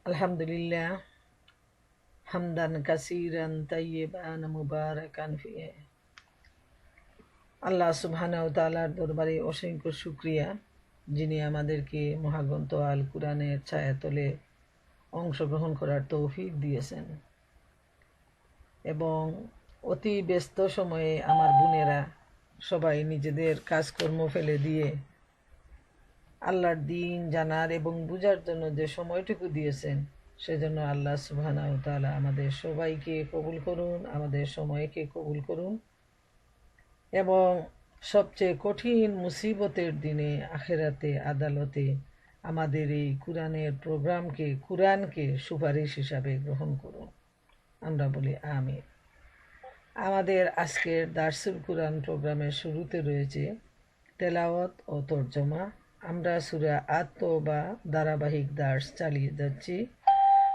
আলহামদুলিল্লাহ হামদান কাসীরান তাইয়্যিবান মুবারাকান ফিহি। আল্লাহ সুবহানাহু ওয়া তাআলার দরবারে অসংখ্য শুকরিয়া, যিনি আমাদেরকে মহাগ্রন্থ আল কুরআনের ছায়াতলে অংশগ্রহণ করার তৌফিক দিয়েছেন এবং অতি ব্যস্ত সময়ে আমার বোনেরা সবাই নিজেদের কাজকর্ম ফেলে দিয়ে আল্লাহর দ্বীন জানার এবং বুঝার জন্য যে সময়টুকু দিয়েছেন, সেজন্য আল্লাহ সুবহানাহু ওয়া তাআলা আমাদের সবাইকে কবুল করুন, আমাদের সময়কে কবুল করুন এবং সবচেয়ে কঠিন মুসিবতের দিনে আখিরাতে আদালতে আমাদের এই কুরআনকে সুপারিশ হিসাবে গ্রহণ করুন। আমরা বলি আমিন। আমাদের আজকের দারসুল কুরআন প্রোগ্রামের শুরুতে রয়েছে তেলাওয়াত ও তরজমা। আমরা সূরা আত-তাওবা ধারাবাহিক দার্স চালিয়ে যাচ্ছি।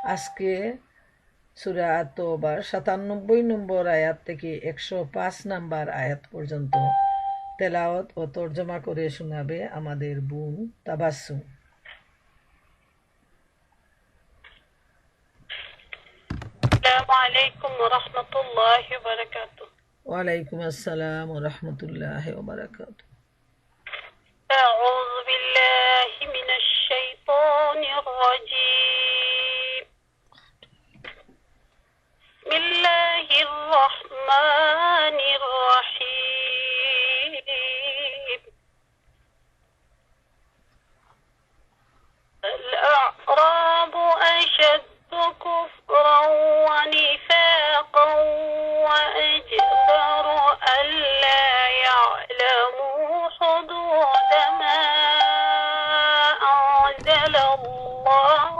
আজকে সূরা আত-তাওবার ৯৭ নম্বর আয়াত থেকে ১০৫ নম্বর আয়াত পর্যন্ত তেলাওয়াত ও তরজমা করে শোনাবে আমাদের বোন তাবাসসুম। আসসালামু আলাইকুম ওয়া রাহমাতুল্লাহি ওয়া বারাকাতুহু। ওয়ালাইকুম আসসালাম ওয়া রাহমাতুল্লাহি ওয়া বারাকাতুহু। আউযু বিল্লাহি মিনাশ শাইতানির রাজীম। বিসমিল্লাহির রাহমানির রাহিম। الأعراب أشد كفرا ونفاقا وأجدر ألا يعلموا حدود ما أنزل الله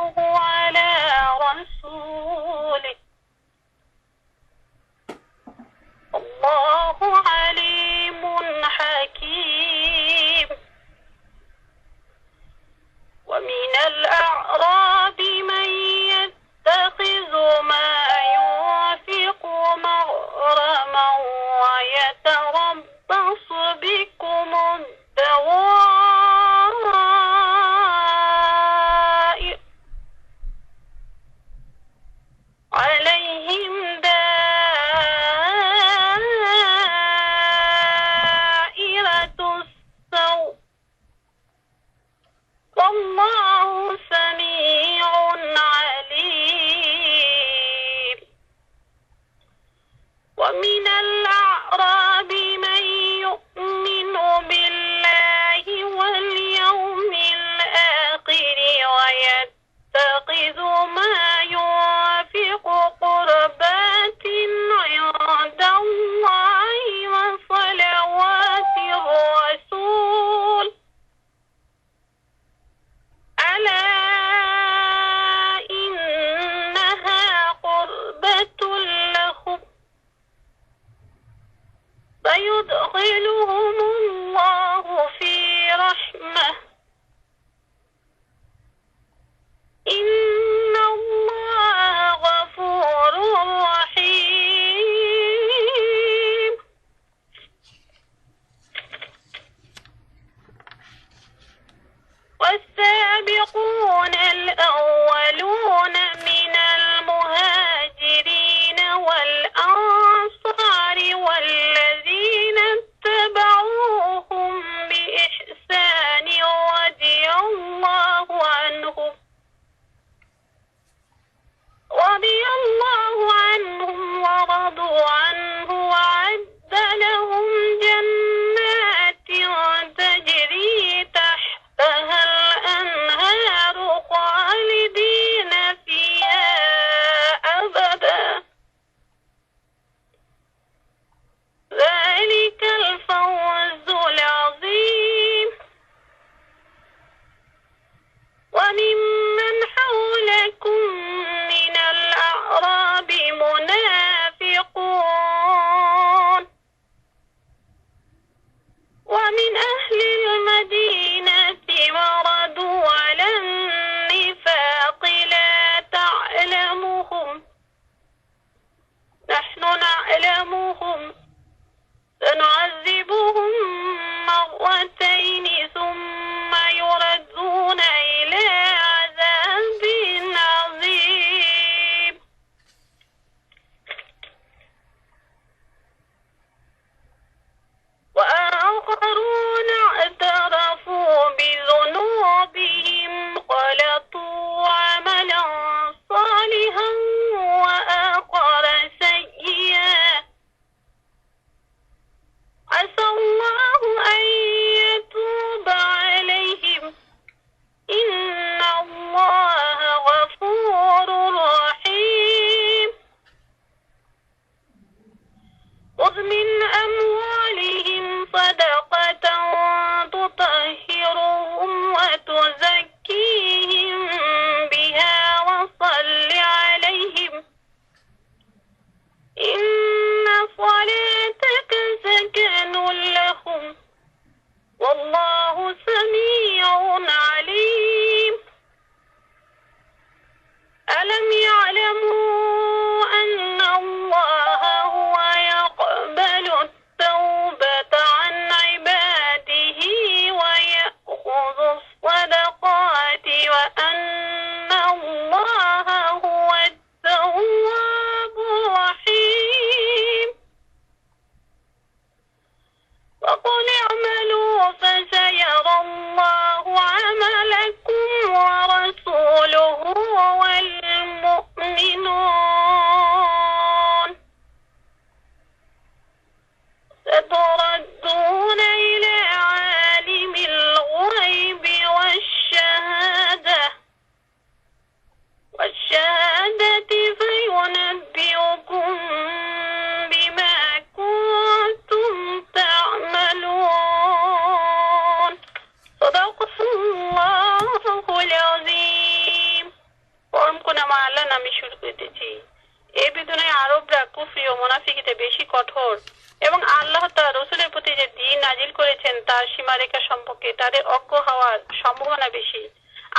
এই বিদুনায় আরবরা কুফরি ও মুনাফিকিতে বেশি কঠোর এবং আল্লাহ তার রসুলের প্রতি যে দ্বীন নাজিল করেছেন তার সীমারেখা সম্পর্কে তাদের অজ্ঞ হওয়ার সম্ভাবনা বেশি।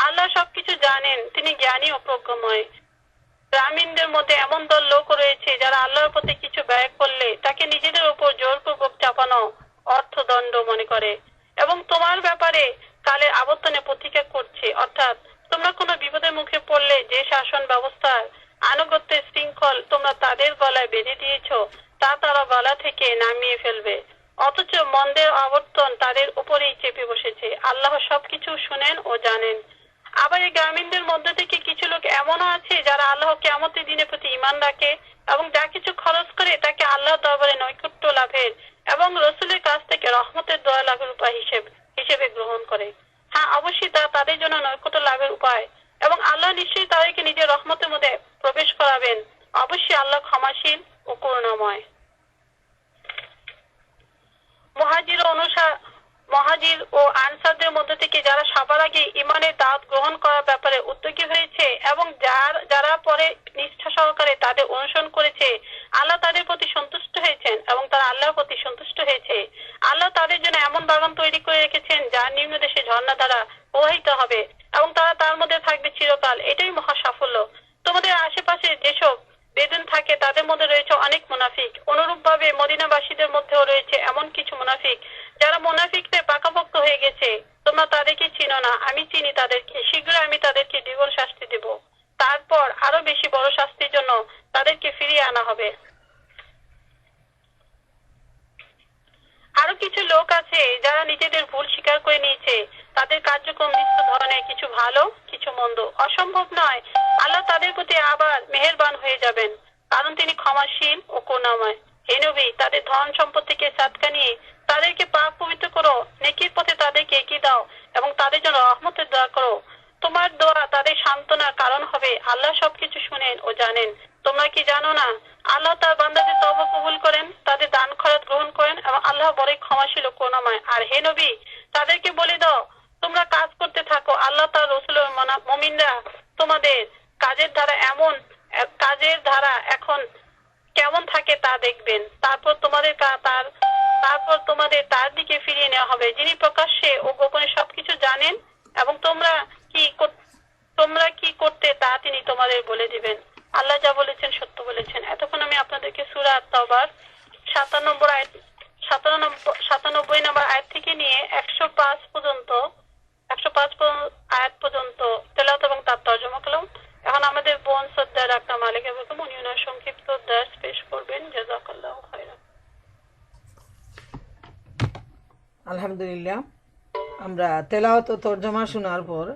আল্লাহ সবকিছু জানেন, তিনি জ্ঞানী ও প্রজ্ঞময়। গ্রামীণদের মধ্যে এমন দল লোক রয়েছে যারা আল্লাহর প্রতি কিছু ব্যয় করলে তাকে নিজেদের উপর জোরপূর্বক চাপানো অর্থদণ্ড মনে করে এবং তোমার ব্যাপারে কালের আবর্তনে প্রতিজ্ঞা করছে, অর্থাৎ তোমরা কোনো বিপদের মুখে পড়লে যে শাসন ব্যবস্থার আনুগত্যের শৃঙ্খল তোমরা তাদের গলায় বেঁধে দিয়েছ তা তারা গলা থেকে নামিয়ে ফেলবে, অথচ মন্দের আবর্তন তাদের উপরেই চেপে বসেছে। আল্লাহ সবকিছু শুনেন ও জানেন। আবার এই গ্রামীণদের মধ্যে থেকে কিছু লোক এমনও আছে যারা আল্লাহ কিয়ামতের দিনের প্রতি ঈমান রাখে এবং যা কিছু খরচ করে তাকে আল্লাহর দরবারে নৈকট্য লাভের এবং রসুলের কাছ থেকে রহমতের দোয়া লাভের উপায় হিসেবে গ্রহণ করে। হ্যাঁ, অবশ্যই তা তাদের জন্য নৈকট্য লাভের উপায় এবং আল্লাহ নিশ্চয়ই তাদেরকে নিজের রহমতের মধ্যে প্রবেশ করাবেন। অবশ্যই আল্লাহ ক্ষমাশীল ও করুণাময়। মুহাজির ও আনসারদের মধ্যে থেকে যারা সবার আগে ইমানের দাওয়াত গ্রহণ করার ব্যাপারে উদ্যোগী হয়েছে এবং যারা পরে নিষ্ঠা সহকারে তাদের অনুসরণ করেছে, আল্লাহ তাদের প্রতি সন্তুষ্ট হয়েছেন এবং তারা আল্লাহর প্রতি সন্তুষ্ট হয়েছে। আল্লাহ তাদের জন্য এমন বাগান তৈরি করে রেখেছেন যার নিম্ন দেশে ঝর্ণা দ্বারা প্রবাহিত হবে এবং তারা তার মধ্যে থাকবে চিরকাল। এটাই মহা সাফল্য। তোমাদের আশেপাশে যেসব বেদুন থাকে তাদের মধ্যে রয়েছে অনেক মুনাফিক। অনুরূপভাবে মদিনাবাসীদের মধ্যেও রয়েছে এমন কিছু মুনাফিক যারা মুনাফিকতে পাকাপোক্ত হয়ে গেছে। তোমরা তাদেরকে চিনো না, আমি চিনি তাদেরকে। শীঘ্রই আমি তাদেরকে দ্বিগুণ শাস্তি দেব, তারপর আরো বেশি বড় শাস্তির জন্য তাদেরকে ফিরিয়ে আনা হবে। আরো কিছু লোক আছে যারা নিজেদের ভুল স্বীকার করে নিয়েছে। তাদের কার্যক্রম মিশ্র ধরনের, কিছু ভালো কিছু মন্দ। অসম্ভব নয় আল্লাহ তাদের প্রতি আবার মেহেরবান হয়ে যাবেন, কারণ তিনি ক্ষমাশীল ও করুণাময়। হে নবী, তাদের ধন সম্পদ থেকে সাদকা নিয়ে তাদেরকে পাক পবিত্র করো, নেকির পথে তাদেরকে এগিয়ে দাও এবং তাদের জন্য রহমতের দোয়া করো। তোমার দোয়া তাদের সান্ত্বনার কারণ হবে। আল্লাহ সবকিছু শুনেন ও জানেন। তোমরা কি জানো না আল্লাহ তার বান্দাদের তওবা কবুল করেন, তাদের দান খয়রাত গ্রহণ করেন এবং আল্লাহ বড়ই ক্ষমাশীল ও করুণাময়। আর হে নবী, তাদেরকে বলে দাও তোমরা কাজ করতে থাকো। আল্লাহ তার রাসূল ও মুমিনরা তোমাদের কাজের ধারা এখন কেমন থাকে তা দেখবেন। তারপর তোমাদের তার দিকে ফিরিয়ে নেওয়া হবে, যিনি প্রকাশ্যে ও গোপনে সবকিছু জানেন এবং তোমরা কি করতে তা তিনি তোমাদের বলে দিবেন। আল্লাহ যা বলেছেন সত্য বলেছেন। এতক্ষণ আমি আপনাদেরকে সূরা আত-তাওবার 97 নম্বর আয়াত থেকে নিয়ে 105 আয়াত পর্যন্ত তেলাওয়াত এবং তার তরজমা করলাম। এখন আমাদের বোন শ্রদ্ধা ডাক্তার মালিকা বেগম উনি ওনার সংক্ষিপ্ত দার্স পেশ করবেন। জাযাকাল্লাহু খায়রান। আলহামদুলিল্লাহ, আমরা তেলাওয়াত ও তরজমা শোনার পর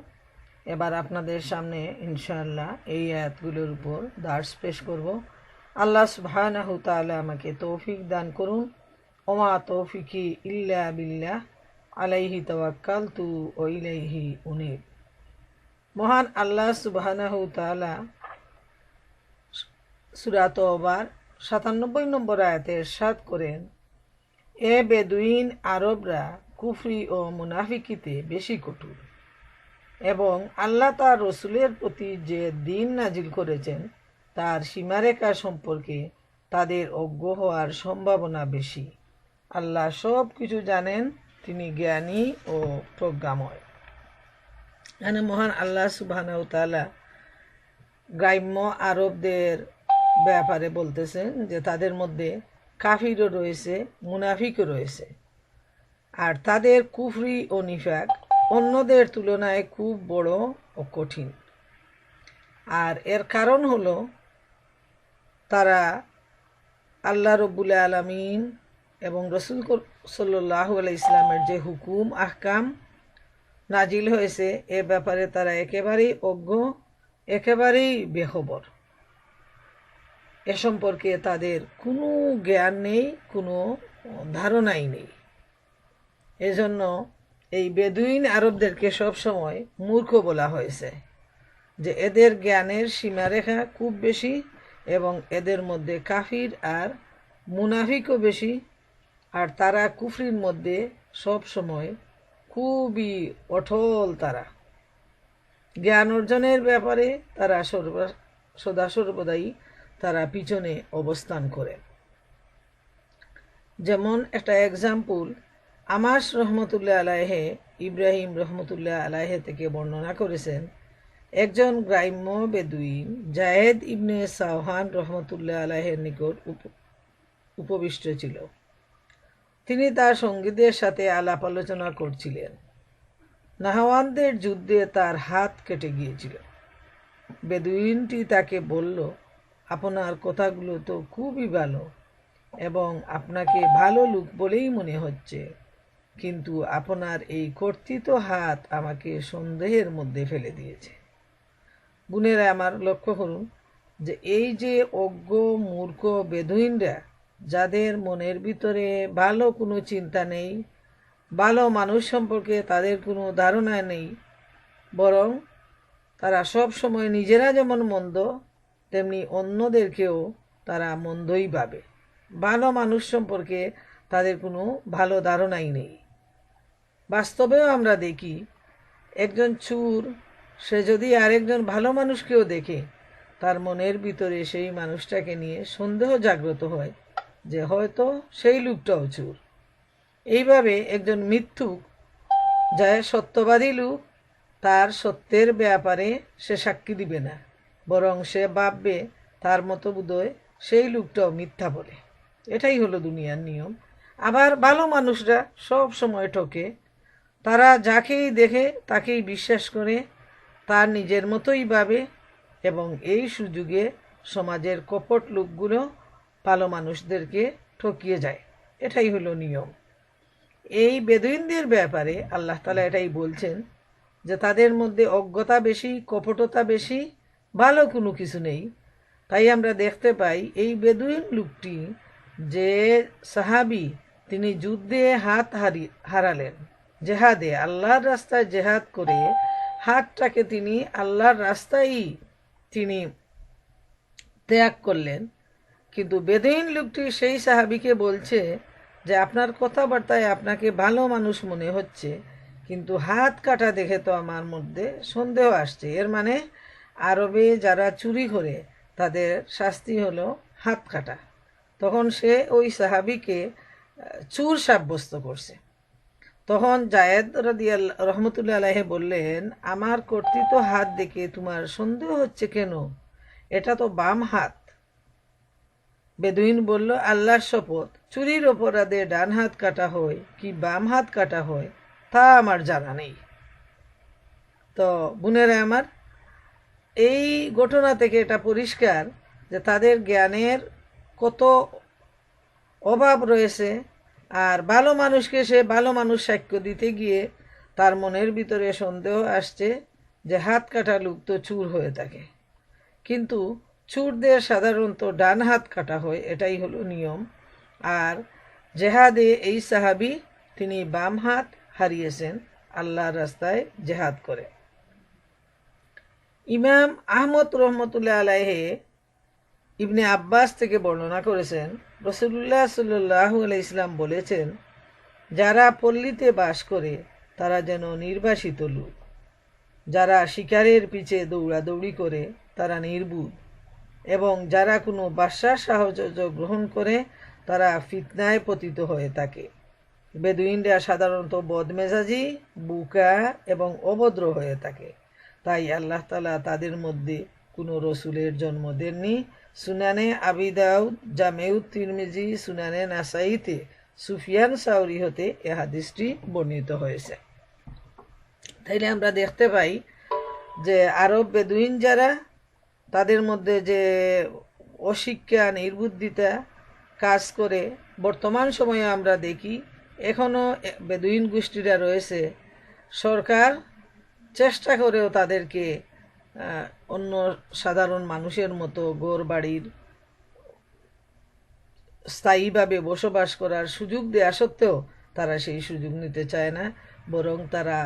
এবার আপনাদের সামনে ইনশাআল্লাহ এই আয়াতগুলোর উপর দার্স পেশ করব। আল্লাহ সুবহানাহু তাআলা আমাকে তৌফিক দান করুন। ওমা তৌফিকি ইল্লা বিল্লাহ, আলাইহি তাওয়াক্কালতু ওয়া ইলাইহি উনীব। মহান আল্লাহ সুবহানাহু তাআলা সূরা তাওবার 97 নম্বর আয়াতে ইরশাদ করেন, এ বেদুইন আরবরা কুফরি ও মুনাফিকিতে বেশি কঠোর এবং আল্লাহ তার রসুলের প্রতি যে দ্বীন নাজিল করেছেন তার সীমারেখা সম্পর্কে তাদের অজ্ঞ হওয়ার সম্ভাবনা বেশি। আল্লাহ সব কিছু জানেন, তিনি জ্ঞানী ও প্রজ্ঞাময়। এখানে মহান আল্লাহ সুবহানাহু তাআলা গ্রাম্য আরবদের ব্যাপারে বলতেছেন যে তাদের মধ্যে কাফিরও রয়েছে, মুনাফিকও রয়েছে, আর তাদের কুফরি ও নিফাক অন্যদের তুলনায় খুব বড় ও কঠিন। আর এর কারণ হলো তারা আল্লাহ রব্বুল আলামিন এবং রাসূল সাল্লাল্লাহু আলাইহি ইসলামের যে হুকুম আহকাম নাজিল হয়েছে এ ব্যাপারে তারা একেবারেই অজ্ঞ, একেবারেই বেখবর। এ সম্পর্কে তাদের কোনো জ্ঞান নেই, কোনো ধারণাই নেই। এজন্য এই বেদুইন আরবদেরকে সবসময় মূর্খ বলা হয়েছে, যে এদের জ্ঞানের সীমারেখা খুব বেশি এবং এদের মধ্যে কাফির আর মুনাফিকও বেশি। আর তারা কুফরির মধ্যে সব সময় খুবই অটল। তারা জ্ঞান অর্জনের ব্যাপারে তারা সদা সর্বদাই তারা পিছনে অবস্থান করেন। যেমন একটা এক্সাম্পল আমাস রহমতুল্লাহ আলাইহে ইব্রাহিম রহমতুল্লাহ আলাইহে থেকে বর্ণনা করেছেন, একজন গ্রাম্য বেদুইন জায়েদ ইবনে সাওহান রহমতুল্লাহ আলাইহের নিকট উপবিষ্ট ছিল। তিনি তার সঙ্গীদের সাথে আলাপ আলোচনা করছিলেন। নাহাওয়ানদের যুদ্ধে তার হাত কেটে গিয়েছিল। বেদুইনটি তাকে বলল, আপনার কথাগুলো তো খুবই ভালো এবং আপনাকে ভালো লোক বলেই মনে হচ্ছে, কিন্তু আপনার এই কর্তৃত হাত আমাকে সন্দেহের মধ্যে ফেলে দিয়েছে। বোনেরা আমার, লক্ষ্য করুন যে এই যে অজ্ঞ মূর্খ বেদুইনরা, যাদের মনের ভিতরে ভালো কোনো চিন্তা নেই, ভালো মানুষ সম্পর্কে তাদের কোনো ধারণা নেই, বরং তারা সব সময় নিজেরা যেমন মন্দ তেমনি অন্যদেরকেও তারা মন্দই ভাবে। ভালো মানুষ সম্পর্কে তাদের কোনো ভালো ধারণাই নেই। বাস্তবেও আমরা দেখি একজন চোর সে যদি আরেকজন ভালো মানুষকেও দেখে, তার মনের ভিতরে সেই মানুষটাকে নিয়ে সন্দেহ জাগ্রত হয় যে হয়তো সেই লোকটাও চোর। এইভাবে একজন মিথ্যুক, যা সত্যবাদী লোক, তার সত্যের ব্যাপারে সে সাক্ষী দিবে না, বরং সে ভাববে তার মতো বোধহয় সেই লোকটাও মিথ্যা বলে। এটাই হলো দুনিয়ার নিয়ম। আবার ভালো মানুষরা সব সময় ঠকে। তারা যাকেই দেখে তাকেই বিশ্বাস করে, তার নিজের মতোই ভাবে, এবং এই সুযোগে সমাজের কপট লোকগুলো ভালো মানুষদেরকে ঠকিয়ে যায়। এটাই হলো নিয়ম। এই বেদুইনদের ব্যাপারে আল্লাহ তাআলা এটাই বলছেন যে তাদের মধ্যে অজ্ঞতা বেশি, কপটতা বেশি, ভালো কোনো কিছু নেই। তাই আমরা দেখতে পাই এই বেদুইন লোকটি, যে সাহাবী, তিনি যুদ্ধে হাত হারালেন, জেহাদে আল্লাহর রাস্তায় জেহাদ করে হাতটাকে তিনি আল্লাহর রাস্তায় তিনি ত্যাগ করলেন। কিন্তু বেদুইন লোকটি সেই সাহাবীকে বলছে যে আপনার কথাবার্তায় আপনাকে ভালো মানুষ মনে হচ্ছে, কিন্তু হাত কাটা দেখে তো আমার মধ্যে সন্দেহ আসছে। এর মানে আরবে যারা চুরি করে তাদের শাস্তি হলো হাত কাটা। তখন সে ওই সাহাবীকে চোর সাব্যস্ত করছে। তখন জায়েদ রহমতুল্লাহ আলাইহি বললেন, আমার কর্তৃত হাত দেখে তোমার সন্দেহ হচ্ছে কেন? এটা তো বাম হাত। বেদুইন বলল, আল্লাহর শপথ, চুরির অপরাধে ডান হাত কাটা হয় কি বাম হাত কাটা হয় তা আমার জানা নেই। তো বোনেরা আমার, এই ঘটনা থেকে এটা পরিষ্কার যে তাদের জ্ঞানের কত অভাব রয়েছে। আর ভালো মানুষকে সে ভালো মানুষ সাক্ষ্য দিতে গিয়ে তার মনের ভিতরে সন্দেহ আসছে যে হাত কাটা লোক তো চুর হয়ে থাকে, কিন্তু চোরদের সাধারণত ডান হাত কাটা হয়, এটাই হলো নিয়ম। আর জেহাদে এই সাহাবী তিনি বাম হাত হারিয়েছেন আল্লাহর রাস্তায় জেহাদ করে। ইমাম আহমদ রহমতুল্লাহ আলাইহে ইবনে আব্বাস থেকে বর্ণনা করেছেন, রাসূলুল্লাহ সাল্লাল্লাহু আলাইহি ইসলাম বলেছেন, যারা পল্লীতে বাস করে তারা যেন নির্বাসিত লোক, যারা শিকারের পিছে দৌড়াদৌড়ি করে তারা নির্বুধ, এবং যারা কোনো বাদশার সাহায্য গ্রহণ করে তারা ফিতনায় পতিত হয়ে থাকে। বেদুইনরা সাধারণত বদমেজাজি, বুকা এবং অভদ্র হয়ে থাকে। তাই আল্লাহ তাআলা তাদের মধ্যে কোনো রসুলের জন্ম দেননি। সুনানে আবি দাউদ, জামেউত তিরমিজি, সুনানে নাসাইতে সুফিয়ান সাউরি হতে এ হাদিসটি বর্ণিত হয়েছে। তাইলে আমরা দেখতে পাই যে আরব বেদুইন যারা, তাদের মধ্যে যে অশিক্ষা, নির্বুদ্ধিতা কাজ করে, বর্তমান সময়ে আমরা দেখি এখনও বেদুইন গোষ্ঠীরা রয়েছে। সরকার চেষ্টা করেও তাদেরকে অন্য সাধারণ মানুষের মতো ঘর বাড়ির স্থায়ীভাবে বসবাস করার সুযোগ দেয়া সত্ত্বেও তারা সেই সুযোগ নিতে চায় না, বরং তারা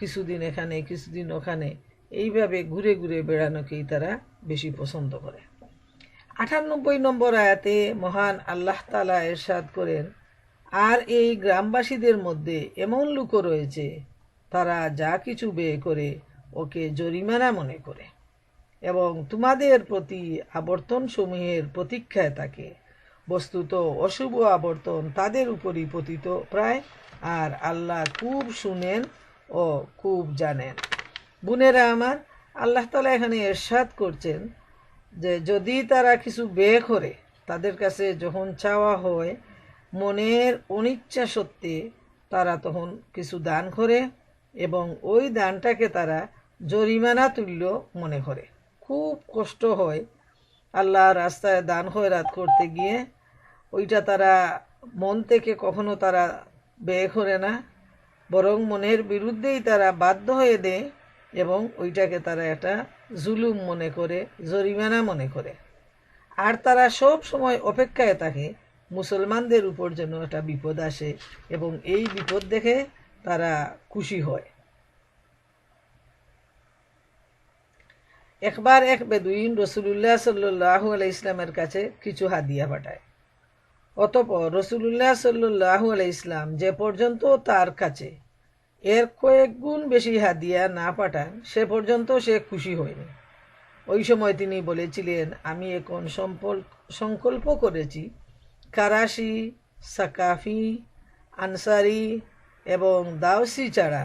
কিছুদিন এখানে কিছুদিন ওখানে এইভাবে ঘুরে ঘুরে বেড়ানোকেই তারা বেশি পছন্দ করে। ৯৮ নম্বর আয়াতে মহান আল্লাহ তাআলা ইরশাদ করেন, আর এই গ্রামবাসীদের মধ্যে এমন লোকও রয়েছে তারা যা কিছু ব্যয় করে ওকে জরিমানা মনে করে। এবং তোমাদের প্রতি আবর্তনসমূহের প্রতীক্ষায় থাকে। বস্তুত অশুভ আবর্তন তাদের উপরই পতিত প্রায়, আর আল্লাহ খুব শুনেন ও খুব জানেন। বোনেরা আমার, আল্লাহ তাআলা এখানে ইরশাদ করছেন যে যদি তারা কিছু ব্যয় করে, তাদের কাছে যখন চাওয়া হয় মনের অনিচ্ছা সত্ত্বে, তারা তখন কিছু দান করে এবং ওই দানটাকে তারা জরিমানা তুল্য মনে করে। খুব কষ্ট হয় আল্লাহর রাস্তায় দান খয়রাত করতে গিয়ে। ওইটা তারা মন থেকে কখনো তারা ব্যয় করে না, বরং মনের বিরুদ্ধেই তারা বাধ্য হয়ে দেয় এবং ওইটাকে তারা একটা জুলুম মনে করে, জরিমানা মনে করে। আর তারা সব সময় অপেক্ষায় থাকে মুসলমানদের উপর যেন একটা বিপদ আসে এবং এই বিপদ দেখে তারা খুশি হয়। একবার এক বেদুইন রসুলুল্লাহ সাল্লাল্লাহু আলাইহি ইসলামের কাছে কিছু হাদিয়া পাঠায়। অতঃপর রসুলুল্লাহ সাল্লাল্লাহু আলাইহি ইসলাম যে পর্যন্ত তার কাছে এর কয়েক গুণ বেশি হাদিয়া না পাঠান সে পর্যন্ত সে খুশি হয়নি। ওই সময় তিনি বলেছিলেন, আমি এখন সংকল্প করেছি কারাশি, সাকাফি, আনসারি এবং দাওসি ছাড়া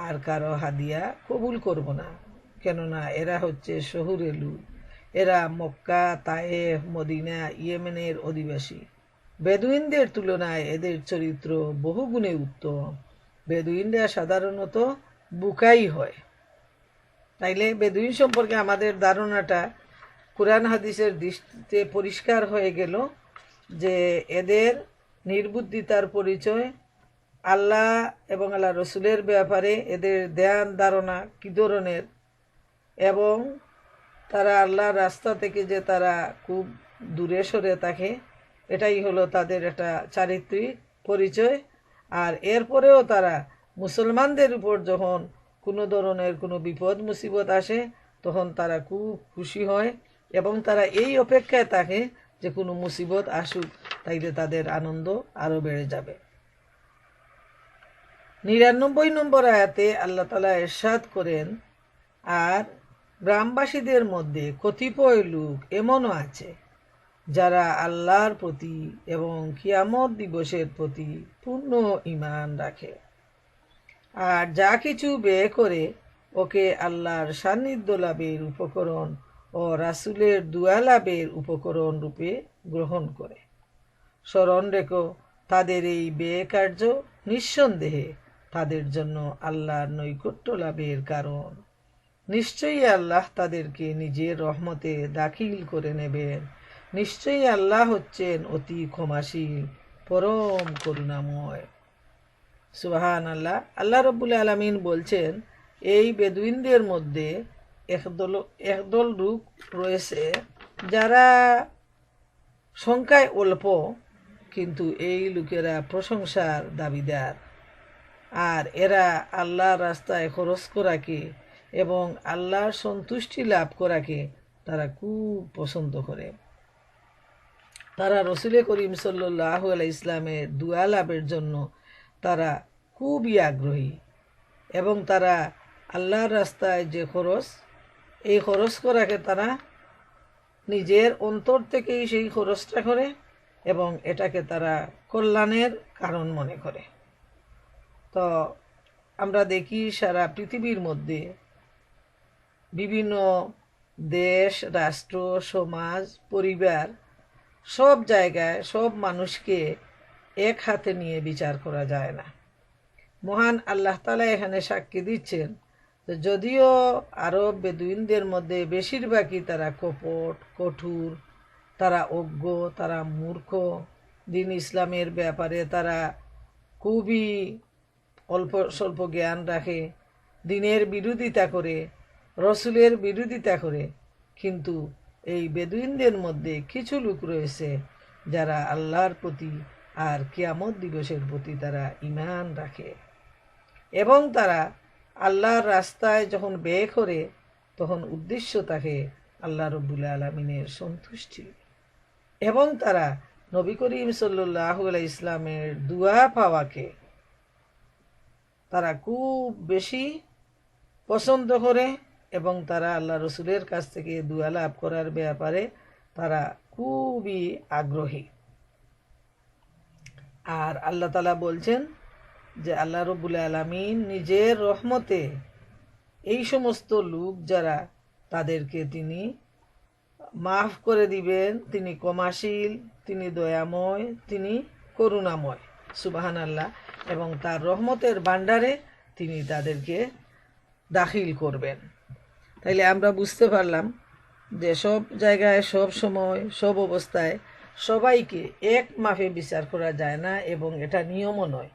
আর কারো হাদিয়া কবুল করব না, কেননা এরা হচ্ছে শহুরে লোক। এরা মক্কা, তায়েফ, মদিনা, ইয়েমেনের অধিবাসী। বেদুইনদের তুলনায় এদের চরিত্র বহুগুণে উত্তম। বেদুইনরা সাধারণত বুকাই হয়। তাইলে বেদুইন সম্পর্কে আমাদের ধারণাটা কুরআন হাদিসের দৃষ্টিতে পরিষ্কার হয়ে গেল যে এদের নির্বুদ্ধিতার পরিচয়, আল্লাহ এবং আল্লাহ রসুলের ব্যাপারে এদের ধ্যান ধারণা কী ধরনের, এবং তারা আল্লাহর রাস্তা থেকে যে তারা খুব দূরে সরে থাকে, এটাই হলো তাদের একটা চারিত্রিক পরিচয়। আর এরপরেও তারা মুসলমানদের উপর যখন কোনো ধরনের কোনো বিপদ মুসিবত আসে তখন তারা খুব খুশি হয় এবং তারা এই অপেক্ষায় থাকে যে কোনো মুসিবত আসুক, তাইলে তাদের আনন্দ আরও বেড়ে যাবে। ৯৯ নম্বর আয়াতে আল্লাহ তাআলা ইরশাদ করেন, আর গ্রামবাসীদের মধ্যে কতিপয় লোক এমনও আছে যারা আল্লাহর প্রতি এবং কিয়ামত দিবসের প্রতি পূর্ণ ঈমান রাখে, আর যা কিছু ব্যয় করে ওকে আল্লাহর সান্নিধ্য লাভের উপকরণ ও রাসূলের দুআ লাভের উপকরণ রূপে গ্রহণ করে। স্মরণ রেখো, তাদের এই ব্যয় কার্য নিঃসন্দেহে তাদের জন্য আল্লাহর নৈকট্য লাভের কারণ। নিশ্চয়ই আল্লাহ তাদেরকে নিজের রহমতে দাখিল করে নেবেন। নিশ্চয়ই আল্লাহ হচ্ছেন অতি ক্ষমাশীল, পরম করুণাময়। সুবহান আল্লাহ। আল্লাহ রব্বুল আলামিন বলছেন, এই বেদুইনদের মধ্যে একদল লোক রয়েছে যারা সংখ্যায় অল্প, কিন্তু এই লোকেরা প্রশংসার দাবিদার। আর এরা আল্লাহর রাস্তায় খরচ করাকে এবং আল্লাহর সন্তুষ্টি লাভ করাকে তারা খুব পছন্দ করে। তারা রসুল করিম সাল্লাল্লাহু আলাইহি ইসলামের দুআ লাভের জন্য তারা খুবই আগ্রহী এবং তারা আল্লাহর রাস্তায় যে খরচ, এই খরচ করাকে তারা নিজের অন্তর থেকেই সেই খরচটা করে এবং এটাকে তারা কল্যাণের কারণ মনে করে। তো আমরা দেখি সারা পৃথিবীর মধ্যে বিভিন্ন দেশ, রাষ্ট্র, সমাজ, পরিবার, সব জায়গায় সব মানুষকে এক হাতে নিয়ে বিচার করা যায় না। মহান আল্লাহ তাআলা এখানে সাক্ষী দিচ্ছেন যে যদিও আরব বেদুইনদের মধ্যে বেশিরভাগই তারা কপট, কঠোর, তারা অজ্ঞ, তারা মূর্খ, দিন ইসলামের ব্যাপারে তারা খুবই অল্প স্বল্প জ্ঞান রাখে, দিনের বিরোধিতা করে, রসুলের বিরোধিতা করে, কিন্তু এই বেদুইনদের মধ্যে কিছু লোক রয়েছে যারা আল্লাহর প্রতি আর কিয়ামত দিবসের প্রতি তারা ঈমান রাখে এবং তারা আল্লাহর রাস্তায় যখন ব্যয় করে তখন উদ্দেশ্য থাকে আল্লাহ রব্বুল আলামিনের সন্তুষ্টি, এবং তারা নবী করিম সাল্লাল্লাহু আলাইহি ইসলামের দুআ পাওয়াকে তারা খুব বেশি পছন্দ করে এবং তারা আল্লাহ রসুলের কাছ থেকে দুয়া লাভ করার ব্যাপারে তারা খুবই আগ্রহী। আর আল্লাহ তাআলা বলছেন যে আল্লাহ রব্বুল আলামিন নিজের রহমতে এই সমস্ত লোক যারা তাদেরকে তিনি মাফ করে দিবেন, তিনি ক্ষমাশীল, তিনি দয়াময়, তিনি করুণাময়, সুবহানাল্লাহ। এবং তার রহমতের ভাণ্ডারে তিনি তাদেরকে দাখিল করবেন। তাইলে আমরা বুঝতে পারলাম যে সব জায়গায়, সব সময়, সব অবস্থায় সবাইকে এক মাপে বিচার করা যায় না, এবং এটা নিয়মও নয়।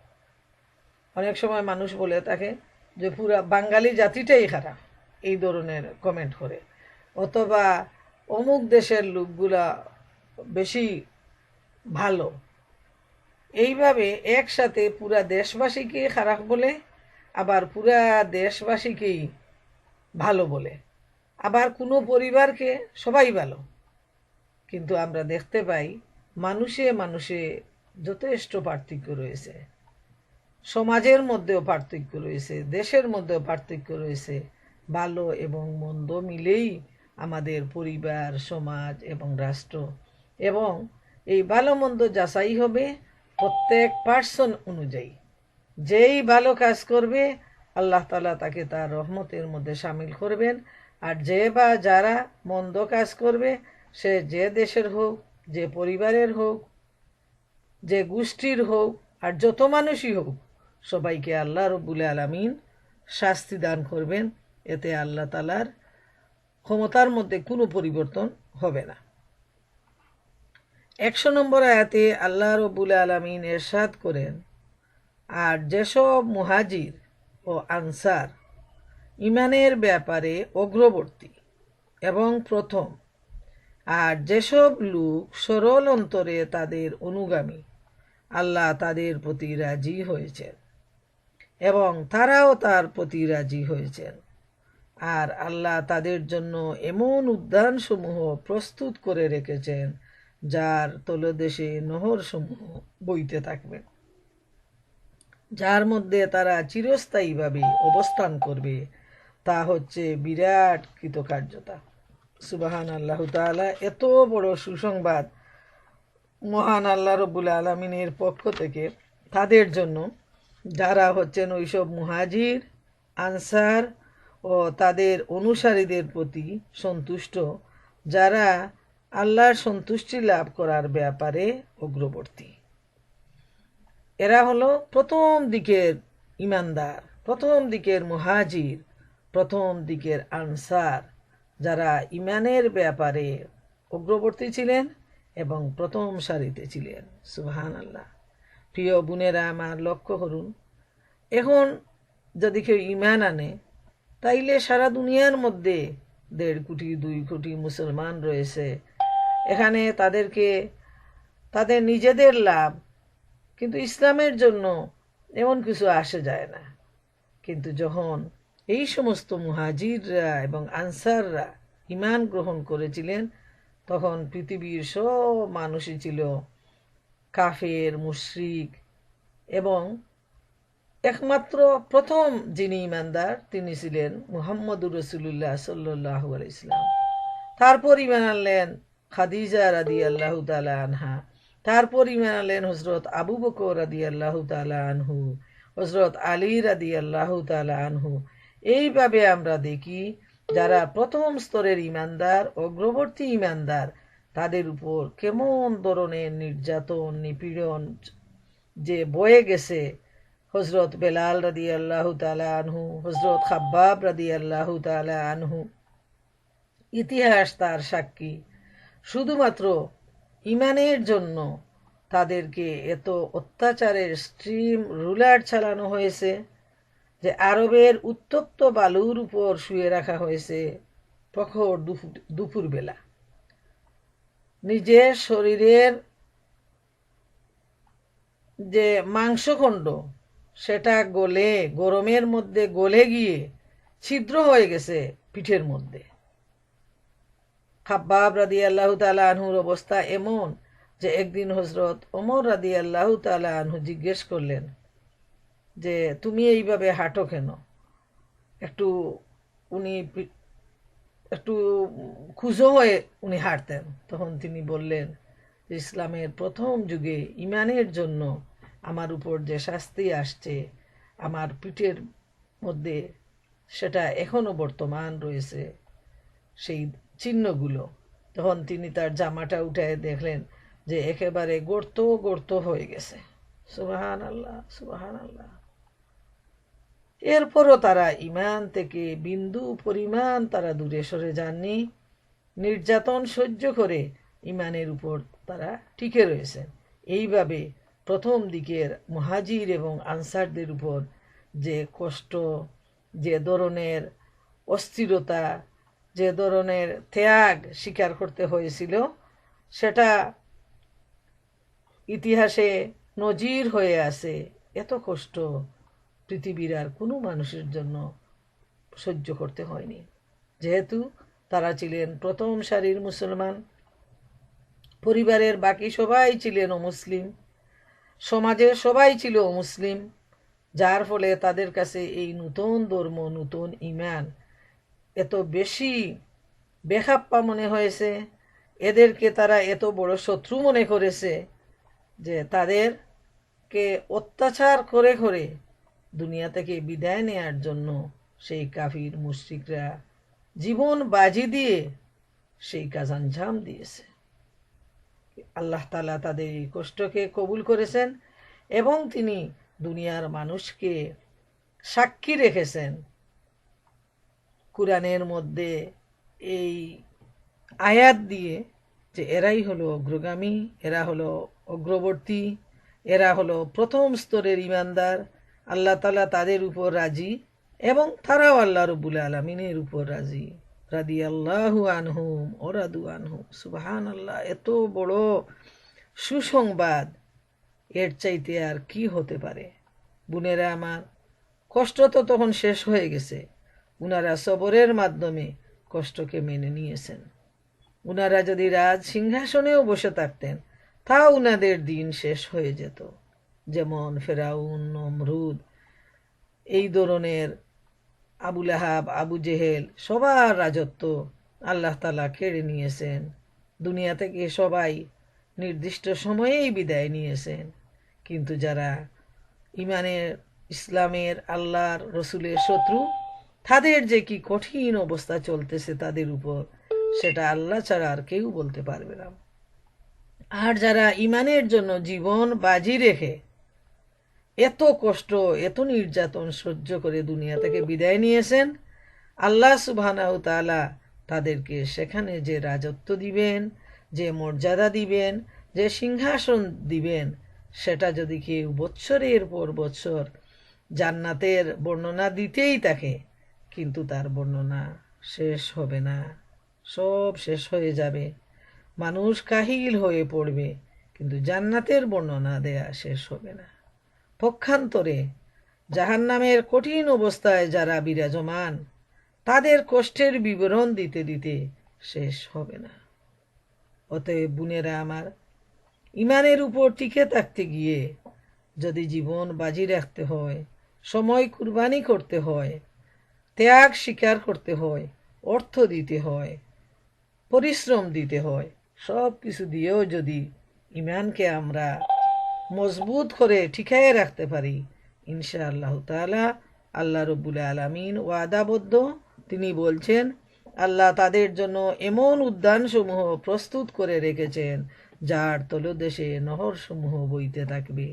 অনেক সময় মানুষ বলে থাকে যে পুরা বাঙালি জাতিটাই খারাপ, এই ধরনের কমেন্ট করে, অথবা অমুক দেশের লোকগুলা বেশি ভালো। এইভাবে একসাথে পুরা দেশবাসীকে খারাপ বলে, আবার পুরা দেশবাসীকেই ভালো বলে, আবার কোনো পরিবারকে সবাই ভালো। কিন্তু আমরা দেখতে পাই মানুষে মানুষে যথেষ্ট পার্থক্য রয়েছে, সমাজের মধ্যেও পার্থক্য রয়েছে, দেশের মধ্যেও পার্থক্য রয়েছে। ভালো এবং মন্দ মিলেই আমাদের পরিবার, সমাজ এবং রাষ্ট্র। এবং এই ভালো মন্দ যাচাই হবে প্রত্যেক পার্সন অনুযায়ী। যেই ভালো কাজ করবে আল্লাহ তাআলা তাকে তার রহমতের মধ্যে শামিল করবেন, আর যে বা যারা মন্দ কাজ করবে, সে যে দেশের হোক, যে পরিবারের হোক, যে গোষ্ঠীর হোক, আর যত মানুষই হোক, সবাইকে আল্লাহ রব্বুল আলামিন শাস্তি দান করবেন। এতে আল্লাহ তাআলার ক্ষমতার মধ্যে কোনো পরিবর্তন হবে না। 100 নম্বর আয়াতে আল্লাহ রব্বুল আলামিন ইরশাদ করেন, আর যেসব মুহাজির ও আনসার ইমানের ব্যাপারে অগ্রবর্তী এবং প্রথম, আর যেসব লোক সরল অন্তরে তাদের অনুগামী, আল্লাহ তাদের প্রতি রাজি হয়েছেন এবং তারাও তার প্রতি রাজি হয়েছেন। আর আল্লাহ তাদের জন্য এমন উদ্যানসমূহ প্রস্তুত করে রেখেছেন যার তলদেশে নহরসমূহ বইতে থাকবে, যার মধ্যে তারা চিরস্থায়ীভাবে অবস্থান করবে। তা হচ্ছে বিরাট কৃতকার্যতা। সুবহানাল্লাহু তাআলা। এত বড় সুসংবাদ মহান আল্লাহ রব্বুল আলামিনের পক্ষ থেকে তাদের জন্য, যারা হচ্ছেন ওইসব মুহাজির, আনসার ও তাদের অনুসারীদের প্রতি সন্তুষ্ট, যারা আল্লাহর সন্তুষ্টি লাভ করার ব্যাপারে অগ্রবর্তী। এরা হলো প্রথম দিকের ইমানদার, প্রথম দিকের মুহাজির, প্রথম দিকের আনসার, যারা ইমানের ব্যাপারে অগ্রবর্তী ছিলেন এবং প্রথম সারিতে ছিলেন। সুবহানাল্লাহ। প্রিয় বোনেরা আমার, লক্ষ্য করুন, এখন যদি কেউ ইমান আনে, তাইলে সারা দুনিয়ার মধ্যে 1.5 কোটি 2 কোটি মুসলমান রয়েছে। এখানে তাদেরকে তাদের নিজেদের লাভ, কিন্তু ইসলামের জন্য এমন কিছু আসে যায় না। কিন্তু যখন এই সমস্ত মুহাজিররা এবং আনসাররা ঈমান গ্রহণ করেছিলেন, তখন পৃথিবীর সব মানুষই ছিল কাফের, মুশরিক, এবং একমাত্র প্রথম যিনি ঈমানদার তিনি ছিলেন মুহাম্মদুর রাসূলুল্লাহ সাল্লাল্লাহু আলাইহি ওয়াসাল্লাম। তারপর ঈমান আনলেন খাদিজা রাদিয়াল্লাহু তাআলা আনহা, তারপর ঈমান আনলেন হযরত আবু বকর রাদিয়াল্লাহু তাআলা আনহু, হযরত আলী রাদিয়াল্লাহু তাআলা আনহু। এইভাবে আমরা দেখি যারা প্রথম স্তরের ঈমানদার, অগ্রবর্তী ঈমানদার, তাদের উপর কেমন ধরনের নির্যাতন, নিপীড়ন যে বয়ে গেছে। হযরত বেলাল রাদিয়াল্লাহু তাআলা আনহু, হযরত খাব্বাব রাদিয়াল্লাহু তাআলা আনহু, ইতিহাস তার সাক্ষী। শুধুমাত্র ঈমানের জন্য তাদেরকে এত অত্যাচারের স্ট্রিম রুলার চালানো হয়েছে যে আরবের উত্তপ্ত বালুর উপর শুয়ে রাখা হয়েছে প্রখর দুপুরবেলা। নিজের শরীরের যে মাংসখণ্ড সেটা গলে, গরমের মধ্যে গলে গিয়ে ছিদ্র হয়ে গেছে পিঠের মধ্যে। খাব্বাব রাদিয়াল্লাহু তাআলা আনহুর অবস্থা এমন যে একদিন হযরত ওমর রাদিয়াল্লাহু তাআলা আনহু জিজ্ঞেস করলেন যে তুমি এইভাবে হাঁটো কেন? একটু উনি একটু খুঁজো হয়ে উনি হাঁটতেন। তখন তিনি বললেন যে ইসলামের প্রথম যুগে ইমানের জন্য আমার উপর যে শাস্তি আসছে আমার পিঠের মধ্যে, সেটা এখনো বর্তমান রয়েছে, সেই চিহ্নগুলো। তখন তিনি তার জামাটা উঠায় দেখলেন যে একেবারে গর্ত গর্ত হয়ে গেছে। সুবহান আল্লাহ, সুবহান আল্লাহ। এরপরও তারা ইমান থেকে বিন্দু পরিমাণ তারা দূরে সরে যাননি। নির্যাতন সহ্য করে ইমানের উপর তারা টিকে রয়েছেন। এইভাবে প্রথম দিকের মুহাজির এবং আনসারদের উপর যে কষ্ট, যে ধরনের অস্থিরতা, যে ধরনের ত্যাগ স্বীকার করতে হয়েছিল, সেটা ইতিহাসে নজির হয়ে আছে। এত কষ্ট পৃথিবীর আর কোনো মানুষের জন্য সহ্য করতে হয়নি, যেহেতু তারা ছিলেন প্রথম সারির মুসলমান। পরিবারের বাকি সবাই ছিলেন অমুসলিম, সমাজের সবাই ছিল অমুসলিম, যার ফলে তাদের কাছে এই নতুন ধর্ম, নতুন ইমান এত বেশি বেখাপ্পা মনে হয়েছে। এদেরকে তারা এত বড় শত্রু মনে করেছে যে তাদেরকে অত্যাচার করে করে দুনিয়া থেকে বিদায় নেয়ার জন্য সেই কাফির মুশরিকরা জীবন বাজি দিয়ে সেই কাজ আঞ্জাম দিয়েছে। আল্লাহ তাআলা তাদের এই কষ্টকে কবুল করেছেন এবং তিনি দুনিয়ার মানুষকে সাক্ষী রেখেছেন কুরআনের মধ্যে এই আয়াত দিয়ে যে এরাই হলো অগ্রগামী, এরা হলো অগ্রবর্তী, এরা হলো প্রথম স্তরের ইমানদার। আল্লাহ তাআলা তাদের উপর রাজি এবং তারাও আল্লাহ রাব্বুল আলামিনের উপর রাজি। রাদিয়াল্লাহু আনহুম ওয়া রাদু আনহু। সুবহানাল্লাহ। এত বড় সুসংবাদ, এর চাইতে আর কি হতে পারে? বোনেরা আমার, কষ্ট তো তখন শেষ হয়ে গেছে। উনারা সবরের মাধ্যমে কষ্টকে মেনে নিয়েছেন। উনারা যদি রাজ সিংহাসনেও বসে থাকতেন, তা উনাদের দিন শেষ হয়ে যেত। যেমন ফেরাউন, নমরুদ, এই ধরনের আবুল আহাব, আবু জেহেল, সবার রাজত্ব আল্লাহ তাআলা কেড়ে নিয়েছেন। দুনিয়া থেকে সবাই নির্দিষ্ট সময়েই বিদায় নিয়েছেন। কিন্তু যারা ইমানের, ইসলামের, আল্লাহর রসুলের শত্রু, তাদের যে কি কঠিন অবস্থা চলতেছে তাদের উপর, সেটা আল্লাহ ছাড়া আর কেউ বলতে পারবে না। আর যারা ইমানের জন্য জীবন বাজি রেখে এত কষ্ট, এত নির্যাতন সহ্য করে দুনিয়া থেকে বিদায় নিয়েছেন, আল্লাহ সুবহানাহু ওয়া তাআলা তাদেরকে সেখানে যে রাজত্ব দিবেন, যে মর্যাদা দিবেন, যে সিংহাসন দিবেন, সেটা যদি কেউ বৎসরের পর বৎসর জান্নাতের বর্ণনা দিতেই থাকে, কিন্তু তার বর্ণনা শেষ হবে না। সব শেষ হয়ে যাবে, মানুষ কাহিল হয়ে পড়বে, কিন্তু জান্নাতের বর্ণনা দেয়া শেষ হবে না। পক্ষান্তরে জাহান্নামের কঠিন অবস্থায় যারা বিরাজমান, তাদের কষ্টের বিবরণ দিতে দিতে শেষ হবে না। অতএব বোনেরা আমার, ইমানের উপর টিকে থাকতে গিয়ে যদি জীবন বাজি রাখতে হয়, সময় কুরবানি করতে হয়, ত্যাগ স্বীকার করতে হয়, অর্থ দিতে হয়, পরিশ্রম দিতে হয়, সব কিছু দিয়েও যদি ইমানকে আমরা মজবুত করে ঠিকায় রাখতে পারি, ইনশাআল্লাহ তাআলা আল্লাহ রাব্বুল আলামিন ওয়াদাবদ্ধ। তিনি বলছেন, আল্লাহ তাদের জন্য এমন উদ্যানসমূহ প্রস্তুত করে রেখেছেন যার তলদেশে নহরসমূহ বইতে থাকবে,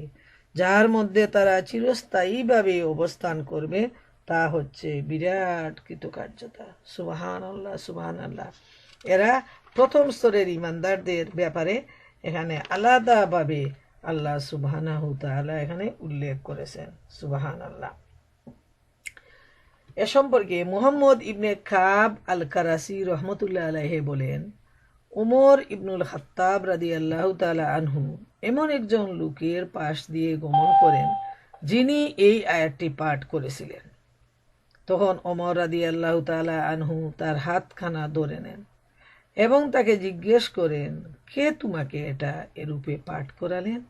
যার মধ্যে তারা চিরস্থায়ীভাবে অবস্থান করবে। তা হচ্ছে বিরাট কৃতকার্যতা। সুবহানাল্লাহ, সুবহানাল্লাহ। এরা প্রথম স্তরের ইমানদারদের ব্যাপারে এখানে আলাদাভাবে আল্লাহ সুবহানাহু তাআলা এখানে উল্লেখ করেছেন। সুবহানাল্লাহ। এ সম্পর্কে মুহাম্মদ ইবনে কাব আল কারাসি রহমতুল্লাহ আলাইহি বলেন, উমর ইবনুল খাত্তাব রাদিয়াল্লাহু তাআলা আনহু এমন একজন লোকের পাশ দিয়ে গমন করেন যিনি এই আয়াতটি পাঠ করেছিলেন। তখন ওমর রাদিয়াল্লাহু তাআলা আনহু তার হাতখানা ধরে নেন এবং তাকে জিজ্ঞেস করেন, কে তোমাকে এটা এরূপে পাঠ করালেন?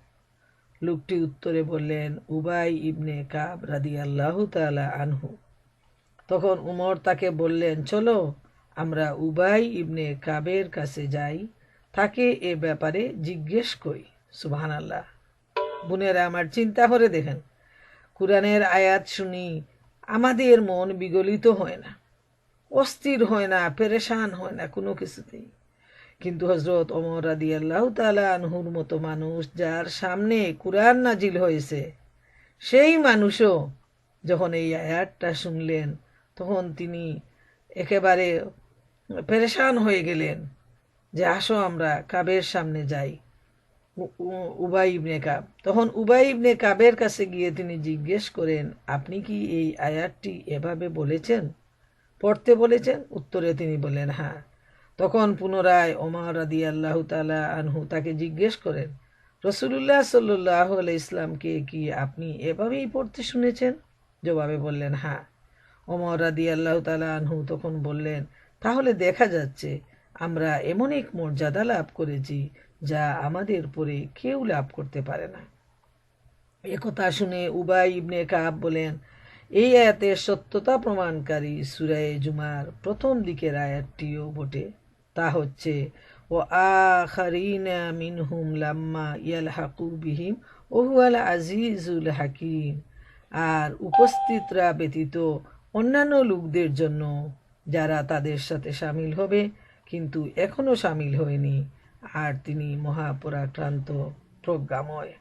লোকটি উত্তরে বললেন, উবাই ইবনে কাব রাদিয়াল্লাহু তাআলা আনহু। তখন উমর তাকে বললেন, চলো আমরা উবাই ইবনে কাবের কাছে যাই, তাকে এ ব্যাপারে জিজ্ঞেস করি। সুবহানাল্লাহ। বোনেরা আমার, চিন্তা করে দেখেন, কুরআনের আয়াত শুনি আমাদের মন বিগলিত হয় না, অস্থির হয় না, পেরেশান হয় না কোনো কিছুতেই। কিন্তু হজরত ওমর রাদিয়াল্লাহু তাআলা আনহুর মতো মানুষ, যার সামনে কুরআন নাজিল হয়েছে, সেই মানুষও যখন এই আয়াতটা শুনলেন তখন তিনি একেবারে পেরেশান হয়ে গেলেন যে আসো আমরা কাবের সামনে যাই। উবাই ইবনে কাব তখন উবাই ইবনে কাবের কাছে গিয়ে তিনি জিজ্ঞেস করেন, আপনি কি এই আয়াতটি এভাবে বলেছেন, পড়তে বলেছেন? উত্তরে তিনি বলেন, হ্যাঁ। তখন পুনরায় ওমর রাদিয়াল্লাহু তাআলা আনহু তাকে জিজ্ঞেস করেন, রাসূলুল্লাহ সাল্লাল্লাহু আলাইহি ইসলামকে কি আপনি এভাবেই পড়তে শুনেছেন? জবাবে বললেন, হ্যাঁ। ওমর রাদিয়াল্লাহু তাআলা আনহু তখন বললেন, তাহলে দেখা যাচ্ছে আমরা এমন এক মর্যাদা লাভ করেছি যা আমাদের পরে কেউ লাভ করতে পারে না। একথা শুনে উবাই ইবনে কাব বলেন, এই আয়াতের সত্যতা প্রমাণকারী সূরা জুমার প্রথম দিকের আয়াতটিও বটে। তা হচ্ছে, ও আখারিনা মিনহুম লাম্মা ইয়ালহাকু বিহিম ওহুয়াল আজিজুল হাকিম। আর উপস্থিতরা ব্যতীত অন্যান্য লোকদের জন্য, যারা তাদের সাথে সামিল হবে কিন্তু এখনো সামিল হয়নি, আর তিনি মহাপরাক্রান্ত প্রজ্ঞাময়।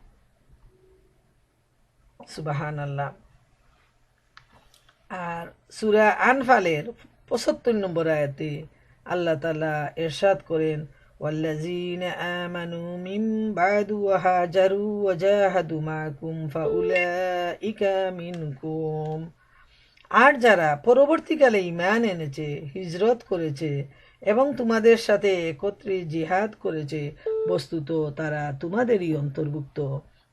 সুবহানাল্লাহ। আর সূরা আনফালের ৭৫ নম্বর আয়াতে আল্লাহ তাআলা ইরশাদ করেন, ওয়াল্লাযীনা আমানু মিন বাদু ওয়া হাজারু ওয়া জাহাদু মাকুম ফাউলাইকা মিনকুম। আর যারা পরবর্তীকালে ঈমান এনেছে, হিজরত করেছে এবং তোমাদের সাথে একত্রে জিহাদ করেছে, বস্তুত তারা তোমাদেরই অন্তর্ভুক্ত।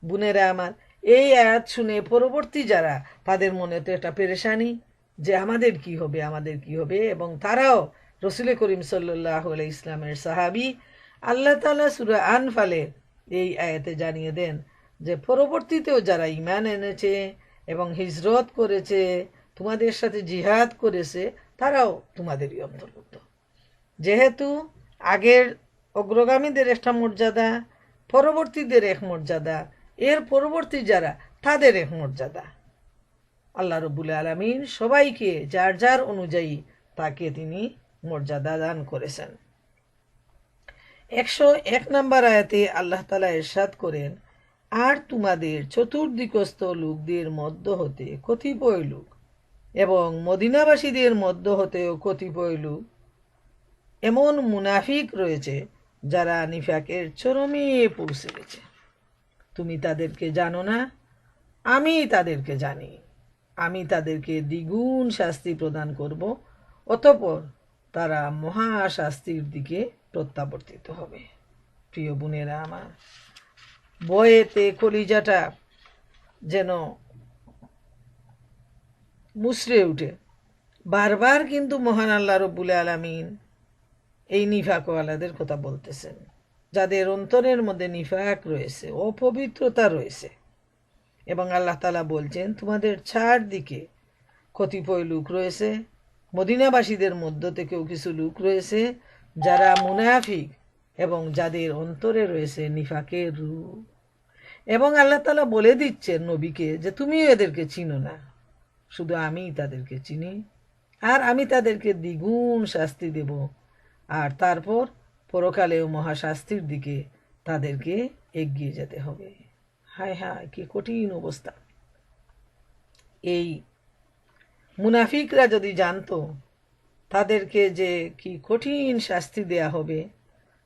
বোনেরা আমার, এই আয়াত শুনে পরবর্তী যারা, তাদের মনে তো একটা পেরেশানি যে আমাদের কি হবে, আমাদের কি হবে, এবং তারাও রসুল করিম সাল্লাল্লাহু আলাইহি ইসলামের সাহাবী। আল্লাহ তাআলা সূরা আনফালে এই আয়াতে জানিয়ে দেন যে পরবর্তীতেও যারা ঈমান এনেছে এবং হিজরত করেছে, তোমাদের সাথে জিহাদ করেছে, তারাও তোমাদেরই অন্তর্ভুক্ত। যেহেতু আগের অগ্রগামীদের একটা মর্যাদা, পরবর্তীদের এক মর্যাদা, এর পরবর্তী যারা, তাদের এক মর্যাদা। আল্লাহ রব্বুল আলামিন সবাইকে যার যার অনুযায়ী তাকে তিনি মর্যাদা দান করেছেন। ১০১ নম্বর আয়াতে আল্লাহ তাআলা ইরশাদ করেন, আর তোমাদের চতুর্দিকস্থ লোকদের মধ্য হতে কতিপয় লোক এবং মদিনাবাসীদের মধ্য হতেও কতিপয় লোক এমন মুনাফিক রয়েছে যারা নিফাকের চরমে পৌঁছে গেছে। তুমি তাদেরকে জানো না, আমি তাদেরকে জানি। আমি তাদেরকে দ্বিগুণ শাস্তি প্রদান করব, অতঃপর তারা মহা শাস্তির দিকে প্রত্যাবর্তিত হবে। প্রিয় বোনেরা আমার, ভয়েতে কলিজাটা যেন মুচড়ে উঠে। বারবার কিন্তু মহান আল্লাহ রব্বুল আলামিন এই নিফাকওয়ালাদের কথা বলতেছেন, যাদের অন্তরের মধ্যে নিফাক রয়েছে, অপবিত্রতা রয়েছে। এবং আল্লাহ তাআলা বলছেন, তোমাদের চারদিকে কতিপয় লোক রয়েছে, মদিনাবাসীদের মধ্য থেকেও কিছু লোক রয়েছে যারা মুনাফিক এবং যাদের অন্তরে রয়েছে নিফাকের রূপ। এবং আল্লাহ তাআলা বলে দিচ্ছেন নবীকে যে তুমিও এদেরকে চিনো না, শুধু আমি তাদেরকে চিনি, আর আমি তাদেরকে দ্বিগুণ শাস্তি দেব, আর তারপর পরকালেও মহাশাস্তির দিকে তাদেরকে এগিয়ে যেতে হবে। হায় হায়, কি কঠিন অবস্থা! এই মুনাফিকরা যদি জানতো তাদেরকে যে কি কঠিন শাস্তি দেয়া হবে,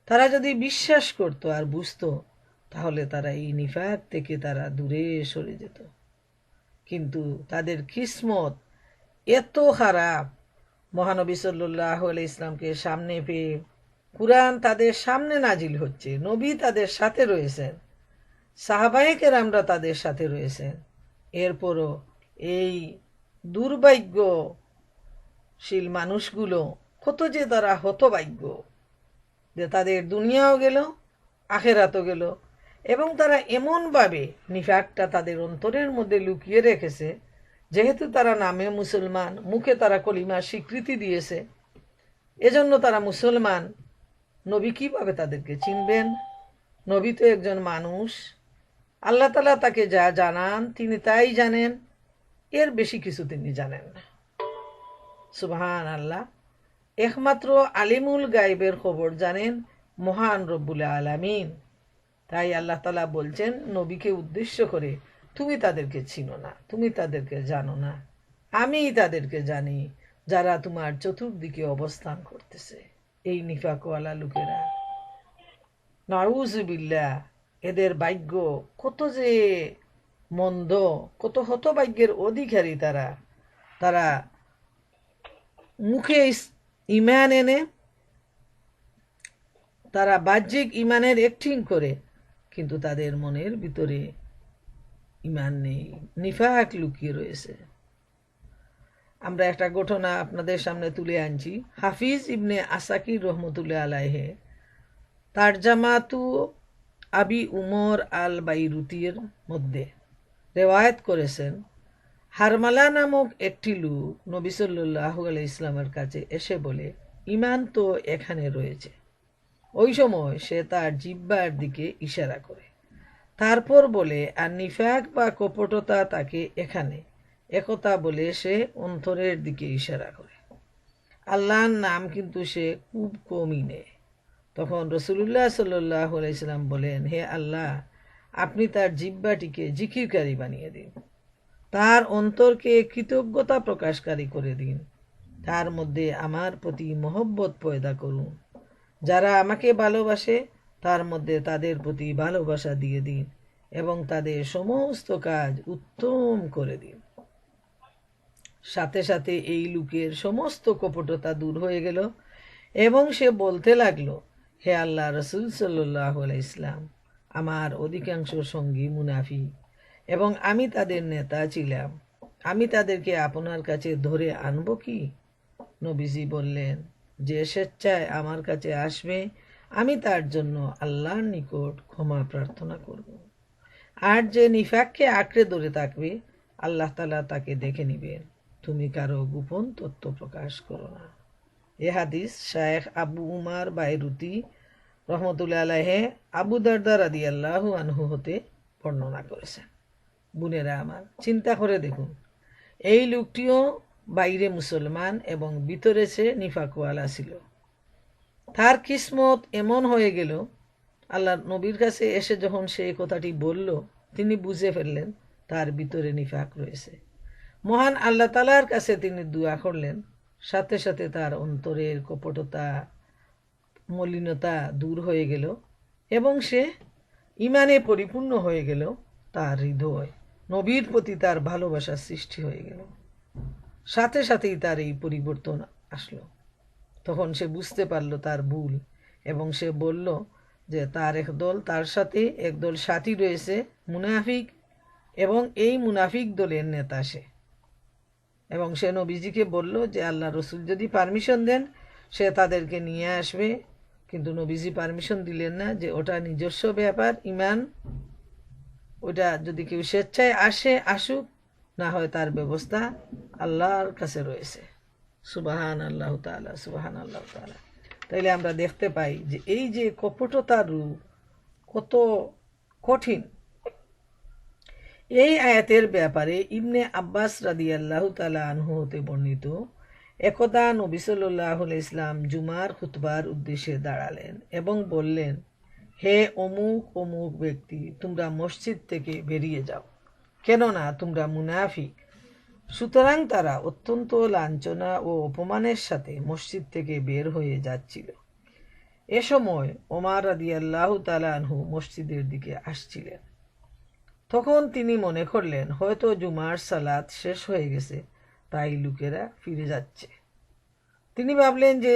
তারা যদি বিশ্বাস করত আর বুঝতো, তাহলে তারা এই নিফাক থেকে তারা দূরে সরে যেত। কিন্তু তাদের কিসমত এত খারাপ, মহানবী সাল্লাল্লাহু আলাইহি ইসলামকে সামনে পেয়ে কুরআন তাদের সামনে নাজিল হচ্ছে, নবী তাদের সাথে রয়েছেন, সাহাবায়ে কেরামরা তাদের সাথে রয়েছেন, এরপরও এই দুর্ভাগ্যশীল মানুষগুলো কত যে তারা হতভাগ্য, যে তাদের দুনিয়াও গেল, আখেরাতও গেল। এবং তারা এমনভাবে নিফাকটা তাদের অন্তরের মধ্যে লুকিয়ে রেখেছে, যেহেতু তারা নামে মুসলমান, মুখে তারা কলিমার স্বীকৃতি দিয়েছে, এজন্য তারা মুসলমান। নবী কিভাবে তাদেরকে চিনবেন? নবী তো একজন মানুষ, আল্লাহ তাআলা তাকে যা জানান তিনি তাই জানেন, এর বেশি কিছু তিনি জানেন না। সুবহান আল্লাহ। একমাত্র আলিমুল গাইবের খবর জানেন মহান রব্বুল আলামিন। তাই আল্লাহ তাআলা বলছেন নবীকে উদ্দেশ্য করে, তুমি তাদেরকে চিনো না, তুমি তাদেরকে জানো না, আমিই তাদেরকে জানি যারা তোমার চতুর্দিকে অবস্থান করতেছে, এই নিফাকওয়ালা লোকেরা। নাউজুবিল্লাহ, এদের ভাগ্য কত যে মন্দ, কত হতভাগ্যের অধিকারী তারা। তারা মুখে ইমান এনে, তারা বাহ্যিক ইমানের অ্যাক্টিং করে, কিন্তু তাদের মনের ভিতরে ইমান নেই, নিফাক লুকিয়ে রয়েছে। আমরা একটা ঘটনা আপনাদের সামনে তুলে আনছি। হাফিজ ইবনে আসাকির রহমতুল্লাহ আলাইহে তারজামাতু আবি উমর আল বাইরুতির মধ্যে রেওয়ায়েত করেছেন, হারমালা নামক একটি লোক নবী সাল্লাল্লাহু আলাইহি ইসলামের কাছে এসে বলে, ইমান তো এখানে রয়েছে। ওই সময় সে তার জিহ্বার দিকে ইশারা করে, তারপর বলে, আর নিফাক বা কপটতা তাকে এখানে। একথা বলে সে অন্তরের দিকে ইশারা করে। আল্লাহর নাম কিন্তু সে খুব কমই নেয়। তখন রসুলুল্লাহ সাল্লাল্লাহু আলাইহি সাল্লাম বলেন, হে আল্লাহ, আপনি তার জিহ্বাটিকে জিকিরকারী বানিয়ে দিন, তার অন্তরকে কৃতজ্ঞতা প্রকাশকারী করে দিন, তার মধ্যে আমার প্রতি মহব্বত পয়দা করুন। যারা আমাকে ভালোবাসে তার মধ্যে তাদের প্রতি ভালোবাসা দিয়ে দিন এবং তাদের সমস্ত কাজ উত্তম করে দিন। সাথে সাথে এই লোকের সমস্ত কপটতা দূর হয়ে গেল এবং সে বলতে লাগলো, হে আল্লাহ রসুল সাল্লাল্লাহু আলাইহি ইসলাম, আমার অধিকাংশ সঙ্গী মুনাফিক এবং আমি তাদের নেতা ছিলাম, আমি তাদেরকে আপনার কাছে ধরে আনবো কি? নবীজি বললেন, যে স্বেচ্ছায় আমার কাছে আসবে আমি তার জন্য আল্লাহর নিকট ক্ষমা প্রার্থনা করব, আর যে নিফাককে আঁকড়ে ধরে থাকবে আল্লাহ তাআলা তাকে দেখে নিবেন। তুমি কারো গোপন তথ্য প্রকাশ করো না। এ হাদিস শায়েখ আবু উমার বাইরুতি রহমতুল্লাহ আলাইহে আবু দারদা রাদিয়াল্লাহু আনহু হতে বর্ণনা করেছেন। বোনেরা আমার, চিন্তা করে দেখুন, এই লোকটিও বাইরে মুসলমান এবং ভিতরে সে নিফাকওয়ালা ছিল। তার কিসমত এমন হয়ে গেল, আল্লাহ নবীর কাছে এসে যখন সে কথাটি বলল, তিনি বুঝে ফেললেন তার ভিতরে নিফাক রয়েছে। মহান আল্লাহ তাআলার কাছে তিনি দোয়া করলেন, সাথে সাথে তার অন্তরের কপটতা, মলিনতা দূর হয়ে গেল এবং সে ইমানে পরিপূর্ণ হয়ে গেল। তার হৃদয় নবীর প্রতি তার ভালোবাসার সৃষ্টি হয়ে গেল। সাথে সাথেই তার এই পরিবর্তন আসলো। তখন সে বুঝতে পারল তার ভুল এবং সে বলল যে তার তার সাথে একদল সাথী রয়েছে মুনাফিক এবং এই মুনাফিক দলের নেতা সে। এবং সে নবীজিকে বলল যে আল্লাহ রসুল যদি পারমিশন দেন সে তাদেরকে নিয়ে আসবে, কিন্তু নবীজি পারমিশন দিলেন না, যে ওটা নিজস্ব ব্যাপার, ইমান, ওটা যদি কেউ স্বেচ্ছায় আসে আসুক, না হয় তার ব্যবস্থা আল্লাহর কাছে রয়েছে। সুবহান আল্লাহ তাআলা, সুবহান আল্লাহ তাআলা। তাইলে আমরা দেখতে পাই যে এই যে কপটতার রূপ কত কঠিন। এই আয়াতের ব্যাপারে ইবনে আব্বাস রাদিয়াল্লাহু তাআলা আনহু হতে বর্ণিত, একদা নবী সাল্লাল্লাহু আলাইহি ইসলাম জুমার খুতবার উদ্দেশ্যে দাঁড়ালেন এবং বললেন, হে অমুক অমুক ব্যক্তি, তোমরা মসজিদ থেকে বেরিয়ে যাও, কেননা তোমরা মুনাফিক। সুতরাং তারা অত্যন্ত লাঞ্ছনা ও অপমানের সাথে মসজিদ থেকে বের হয়ে যাচ্ছিল। এ সময় ওমর রাদিয়াল্লাহু তাআলা আনহু মসজিদের দিকে আসছিলেন। তখন তিনি মনে করলেন হয়তো জুমার সালাত শেষ হয়ে গেছে, তাই লোকেরা ফিরে যাচ্ছে। তিনি ভাবলেন যে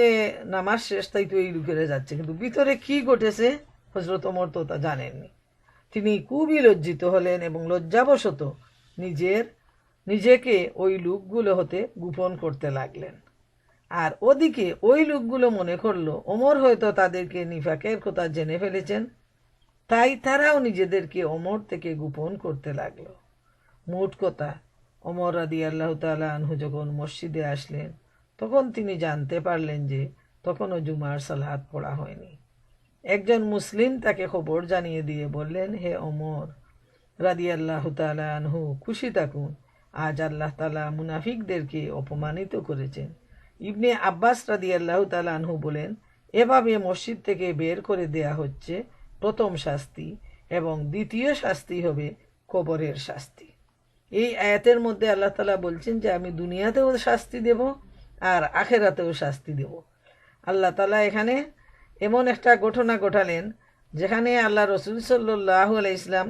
নামাজ শেষ, তাই তো এই লোকেরা যাচ্ছে, কিন্তু ভিতরে কি ঘটেছে হযরত ওমর তো তা জানেননি। তিনি খুবই লজ্জিত হলেন এবং লজ্জাবশত নিজেকে ওই লোকগুলো হতে গোপন করতে লাগলেন। আর ওদিকে ওই লোকগুলো মনে করলো ওমর হয়তো তাদেরকে নিফাকের কথা জেনে ফেলেছেন, তাই তারাও নিজেদেরকে ওমর থেকে গোপন করতে লাগলো। মোট কথা, ওমর রাদিয়াল্লাহু তাআলা আনহু যখন মসজিদে আসলেন তখন তিনি জানতে পারলেন যে তখনও জুমার সালাত পড়া হয়নি। একজন মুসলিম তাকে খবর জানিয়ে দিয়ে বললেন, হে ওমর রাদিয়াল্লাহু তাআলা আনহু, খুশি থাকুন, আজ আল্লাহ তাআলা মুনাফিকদেরকে অপমানিত করেছেন। ইবনে আব্বাস রাদিয়াল্লাহু তাআলা আনহু বলেন, এভাবে মসজিদ থেকে বের করে দেয়া হচ্ছে প্রথম শাস্তি, এবং দ্বিতীয় শাস্তি হবে কবরের শাস্তি। এই আয়াতের মধ্যে আল্লাহ তাআলা বলছেন যে আমি দুনিয়াতেও শাস্তি দেব আর আখেরাতেও শাস্তি দেব। আল্লাহ তাআলা এখানে এমন একটা ঘটনা ঘটালেন যেখানে আল্লাহ রসুল সাল্লাল্লাহু আলাইহি ইসলাম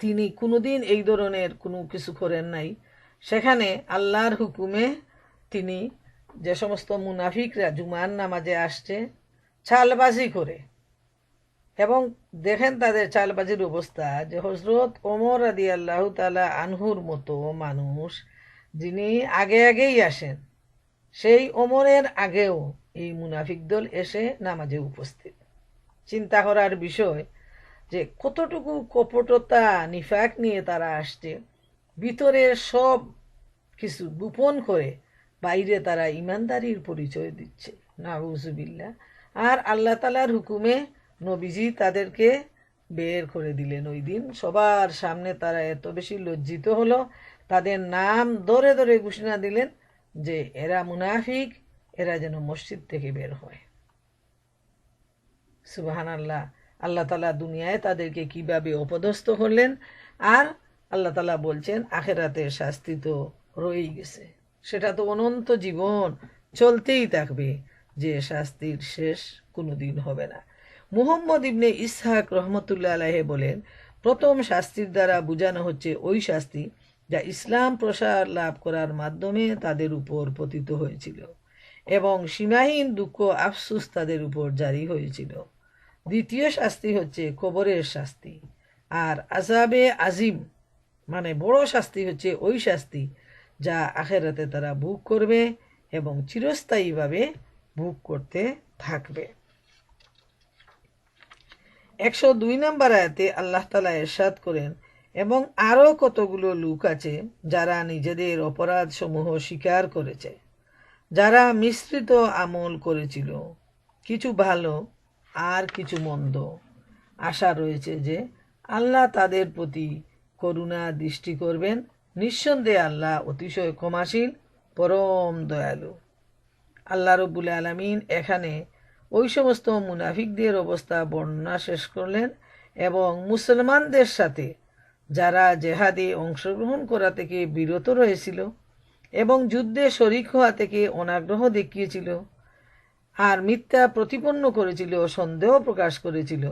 তিনি কোনোদিন এই ধরনের কোনো কিছু করেন নাই। সেখানে আল্লাহর হুকুমে তিনি যে সমস্ত মুনাফিকরা জুমার নামাজে আসছে চালবাজি করে, এবং দেখেন তাদের চালবাজির অবস্থা, যে হযরত ওমর রাদিয়াল্লাহু তাআলা আনহুর মতো মানুষ যিনি আগে আগেই আসেন, সেই ওমরের আগেও এই মুনাফিক দল এসে নামাজে উপস্থিত। চিন্তা করার বিষয় যে কতটুকু কপটতা নিফাক নিয়ে তারা আসছে। ভিতরে সব কিছু গোপন করে বাইরে তারা ইমানদারির পরিচয় দিচ্ছে, নাউজুবিল্লাহ। আর আল্লাহ তাআলার হুকুমে নবীজি তাদেরকে বের করে দিলেন। ওই দিন সবার সামনে তারা এত বেশি লজ্জিত হলো, তাদের নাম ধরে ধরে ঘোষণা দিলেন যে এরা মুনাফিক, এরা যেন মসজিদ থেকে বের হয়। সুবহানাল্লাহ। আল্লাহ তাআলা দুনিয়ায় তাদেরকে কিভাবে অপদস্থ করলেন, আর আল্লাহ তাআলা বলছেন আখেরাতের শাস্তি তো রয়েই গেছে, সেটা তো অনন্ত জীবন চলতেই থাকবে, যে শাস্তির শেষ কোনোদিন হবে না। মুহাম্মদ ইবনে ইসহাক রহমতুল্লাহ আলাইহি বলেন, প্রথম শাস্তির দ্বারা বোঝানো হচ্ছে ওই শাস্তি যা ইসলাম প্রসার লাভ করার মাধ্যমে তাদের উপর পতিত হয়েছিল, এবং সীমাহীন দুঃখ আফসোস তাদের উপর জারি হয়েছিল। দ্বিতীয় শাস্তি হচ্ছে কবরের শাস্তি, আর আযাবে আজিম মানে বড় শাস্তি হচ্ছে ওই শাস্তি যা আখেরাতে তারা ভোগ করবে এবং চিরস্থায়ীভাবে ভোগ করতে থাকবে। 102 নম্বর আয়াতে আল্লাহ তাআলা ইরশাদ করেন, এবং আরও কতগুলো লোক আছে যারা নিজেদের অপরাধ সমূহ স্বীকার করেছে, যারা মিশ্রিত আমল করেছিল, কিছু ভালো আর কিছু মন্দ। আশা রয়েছে যে আল্লাহ তাদের প্রতি করুণা দৃষ্টি করবেন। নিঃসন্দেহে আল্লাহ অতিশয় ক্ষমাশীল, পরম দয়ালু। আল্লাহ রব্বুল আলামিন এখানে ওই সমস্ত মুনাফিকদের অবস্থা বর্ণনা শেষ করলেন, এবং মুসলমানদের সাথে যারা জেহাদে অংশগ্রহণ করা থেকে বিরত রয়েছিল এবং যুদ্ধে শরিক হওয়া থেকে অনাগ্রহ দেখিয়েছিল আর মিথ্যা প্রতিপন্ন করেছিল, সন্দেহ প্রকাশ করেছিল,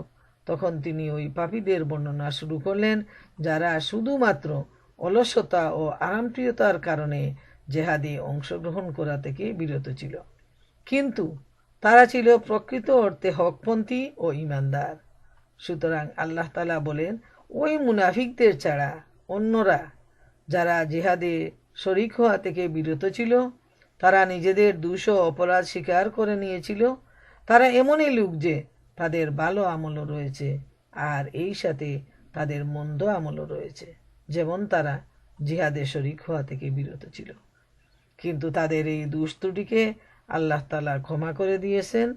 তখন তিনি ওই পাপীদের বর্ণনা শুরু করলেন যারা শুধুমাত্র অলসতা ও আরামপ্রিয়তার কারণে জেহাদে অংশগ্রহণ করা থেকে বিরত ছিল, কিন্তু তারা ছিল প্রকৃত অর্থে হকপন্থী ও ঈমানদার। সুতরাং আল্লাহ তাআলা বলেন, ওই মুনাফিকদের ছাড়া অন্যরা যারা জিহাদে শরিক হওয়া থেকে বিরত ছিল, তারা নিজেদের দোষ ও অপরাধ স্বীকার করে নিয়েছিল। তারা এমনই লোক যে তাদের ভালো আমলও রয়েছে আর এই সাথে তাদের মন্দ আমলও রয়েছে, যেমন তারা জিহাদে শরিক হওয়া থেকে বিরত ছিল, কিন্তু তাদের এই দোষ ত্রুটিকে আল্লাহ তাআলা ক্ষমা করে দিয়েছেন,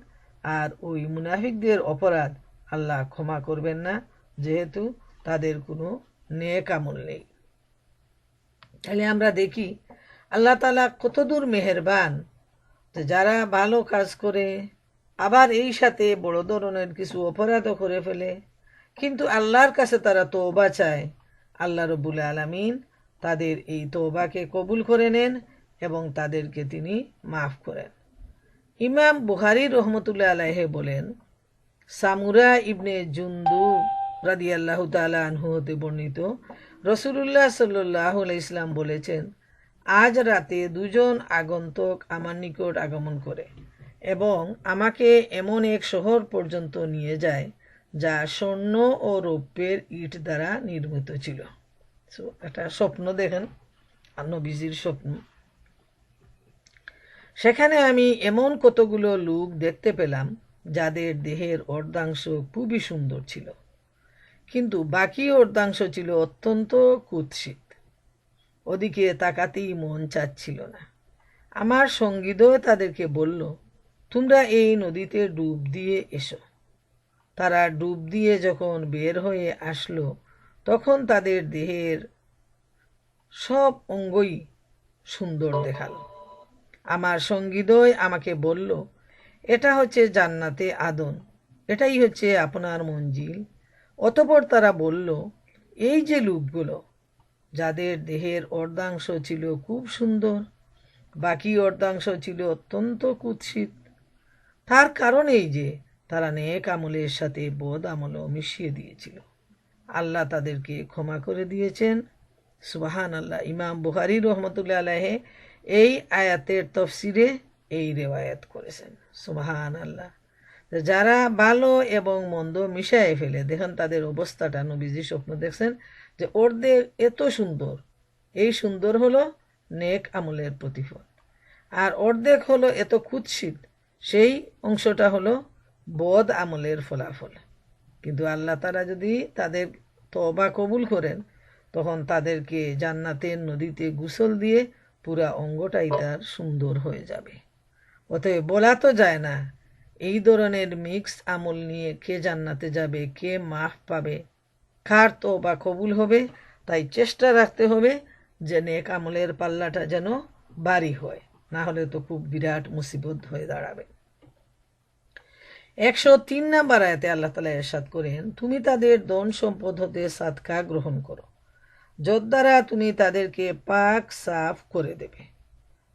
আর ওই মুনাফিকদের অপরাধ আল্লাহ ক্ষমা করবেন না, যেহেতু তাদের কোনো নেক আমল নেই। তাহলে আমরা দেখি আল্লাহ তাআলা কতদূর মেহেরবান, যে যারা ভালো কাজ করে আবার এই সাথে বড় ধরনের কিছু অপরাধও করে ফেলে, কিন্তু আল্লাহর কাছে তারা তওবা চায়, আল্লাহ রব্বুল আলামিন তাদের এই তওবাকে কবুল করে নেন এবং তাদেরকে তিনি মাফ করেন। ইমাম বুখারী রহমতুল্লাহ আলাইহি বলেন, সামুরা ইবনে জুনদুব রাদিয়াল্লাহু তাআলা আনহু হতে বর্ণিত, রাসূলুল্লাহ সাল্লাল্লাহু আলাইহি ওয়াসাল্লাম বলেছেন, আজ রাতে দুজন আগন্তুক আমার নিকট আগমন করে এবং আমাকে এমন এক শহর পর্যন্ত নিয়ে যায় যা স্বর্ণ ও রৌপ্যের ইট দ্বারা নির্মিত ছিল। একটা স্বপ্ন দেখেন, নবীজির স্বপ্ন। সেখানে আমি এমন কতগুলো লোক দেখতে পেলাম যাদের দেহের অর্ধাংশ খুবই সুন্দর ছিল, কিন্তু বাকি অর্ধাংশ ছিল অত্যন্ত কুৎসিত। ওদিকে তাকাতেই মন চাচ্ছিল না। আমার সঙ্গীদ্বয় তাদেরকে বলল, তোমরা এই নদীতে ডুব দিয়ে এসো। তারা ডুব দিয়ে যখন বের হয়ে আসলো তখন তাদের দেহের সব অঙ্গই সুন্দর দেখালো। আমার সঙ্গীদ্বয় আমাকে বলল, এটা হচ্ছে জান্নাতে আদন, এটাই হচ্ছে আপনার মঞ্জিল। অতঃপর তারা বলল, এই যে লোকগুলো যাদের দেহের অর্ধাংশ ছিল খুব সুন্দর, বাকি অর্ধাংশ ছিল অত্যন্ত কুৎসিত, তার কারণ এই যে তারা নেক আমলের সাথে বদ আমলও মিশিয়ে দিয়েছিল। আল্লাহ তাদেরকে ক্ষমা করে দিয়েছেন। সুবহান আল্লাহ। ইমাম বুখারী রহমতুল্লাহ আলাইহি এই আয়াতের তফসিরে এই রেওয়ায়াত করেছেন। সুবহান আল্লাহ। যারা ভালো এবং মন্দ মিশায়ে ফেলে, দেখেন তাদের অবস্থাটা। নবীজি স্বপ্ন দেখছেন যে অর্ধেক এত সুন্দর, এই সুন্দর হলো নেক আমলের প্রতিফল, আর অর্ধেক হলো এত কুৎসিত, সেই অংশটা হলো বদ আমলের ফলাফল। কিন্তু আল্লাহ তাআলা যদি তাদের তওবা কবুল করেন তখন তাদেরকে জান্নাতের নদীতে গোসল দিয়ে পুরা অঙ্গটাই তার সুন্দর হয়ে যাবে। অতএব বলা তো যায় না এই ধরনের মিক্স আমল নিয়ে কে জান্নাতে যাবে, কে মাফ পাবে, কার তওবা কবুল হবে। তাই চেষ্টা রাখতে হবে যে নেক আমলের পাল্লাটা যেন ভারী হয়, না হলে তো খুব বিরাট মুসিবত হয়ে দাঁড়াবে। 103 নম্বর আয়াতে আল্লাহ তাআলা ইরশাদ করেন, তুমি তাদের ধন সম্পদ হতে সাদকা গ্রহণ করো, যদ্বারা তুমি তাদেরকে পাক সাফ করে দেবে,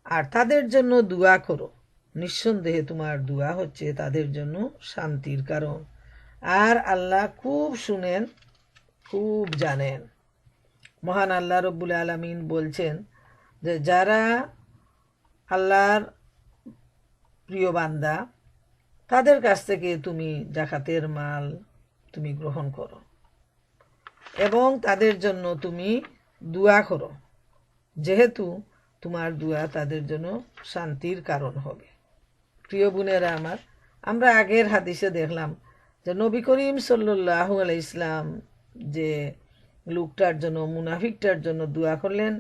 আর তাদের জন্য দোয়া করো। নিঃসন্দেহে তোমার দোয়া হচ্ছে তাদের জন্য শান্তির কারণ, আর আল্লাহ খুব শুনেন, খুব জানেন। মহান আল্লাহ রব্বুল আলামিন বলছেন যে যারা আল্লাহর প্রিয় বান্দা তাদের কাছ থেকে তুমি জাকাতের মাল তুমি গ্রহণ করো এবং তাদের জন্য তুমি দোয়া করো, যেহেতু তোমার দোয়া তাদের জন্য শান্তির কারণ হবে। প্রিয় বোনেরা আমার, আমরা আগের হাদিসে দেখলাম যে নবী করিম সাল্লাল্লাহু আলাইহি ইসলাম যে লোকটার জন্য, মুনাফিকটার জন্য দোয়া করলেন,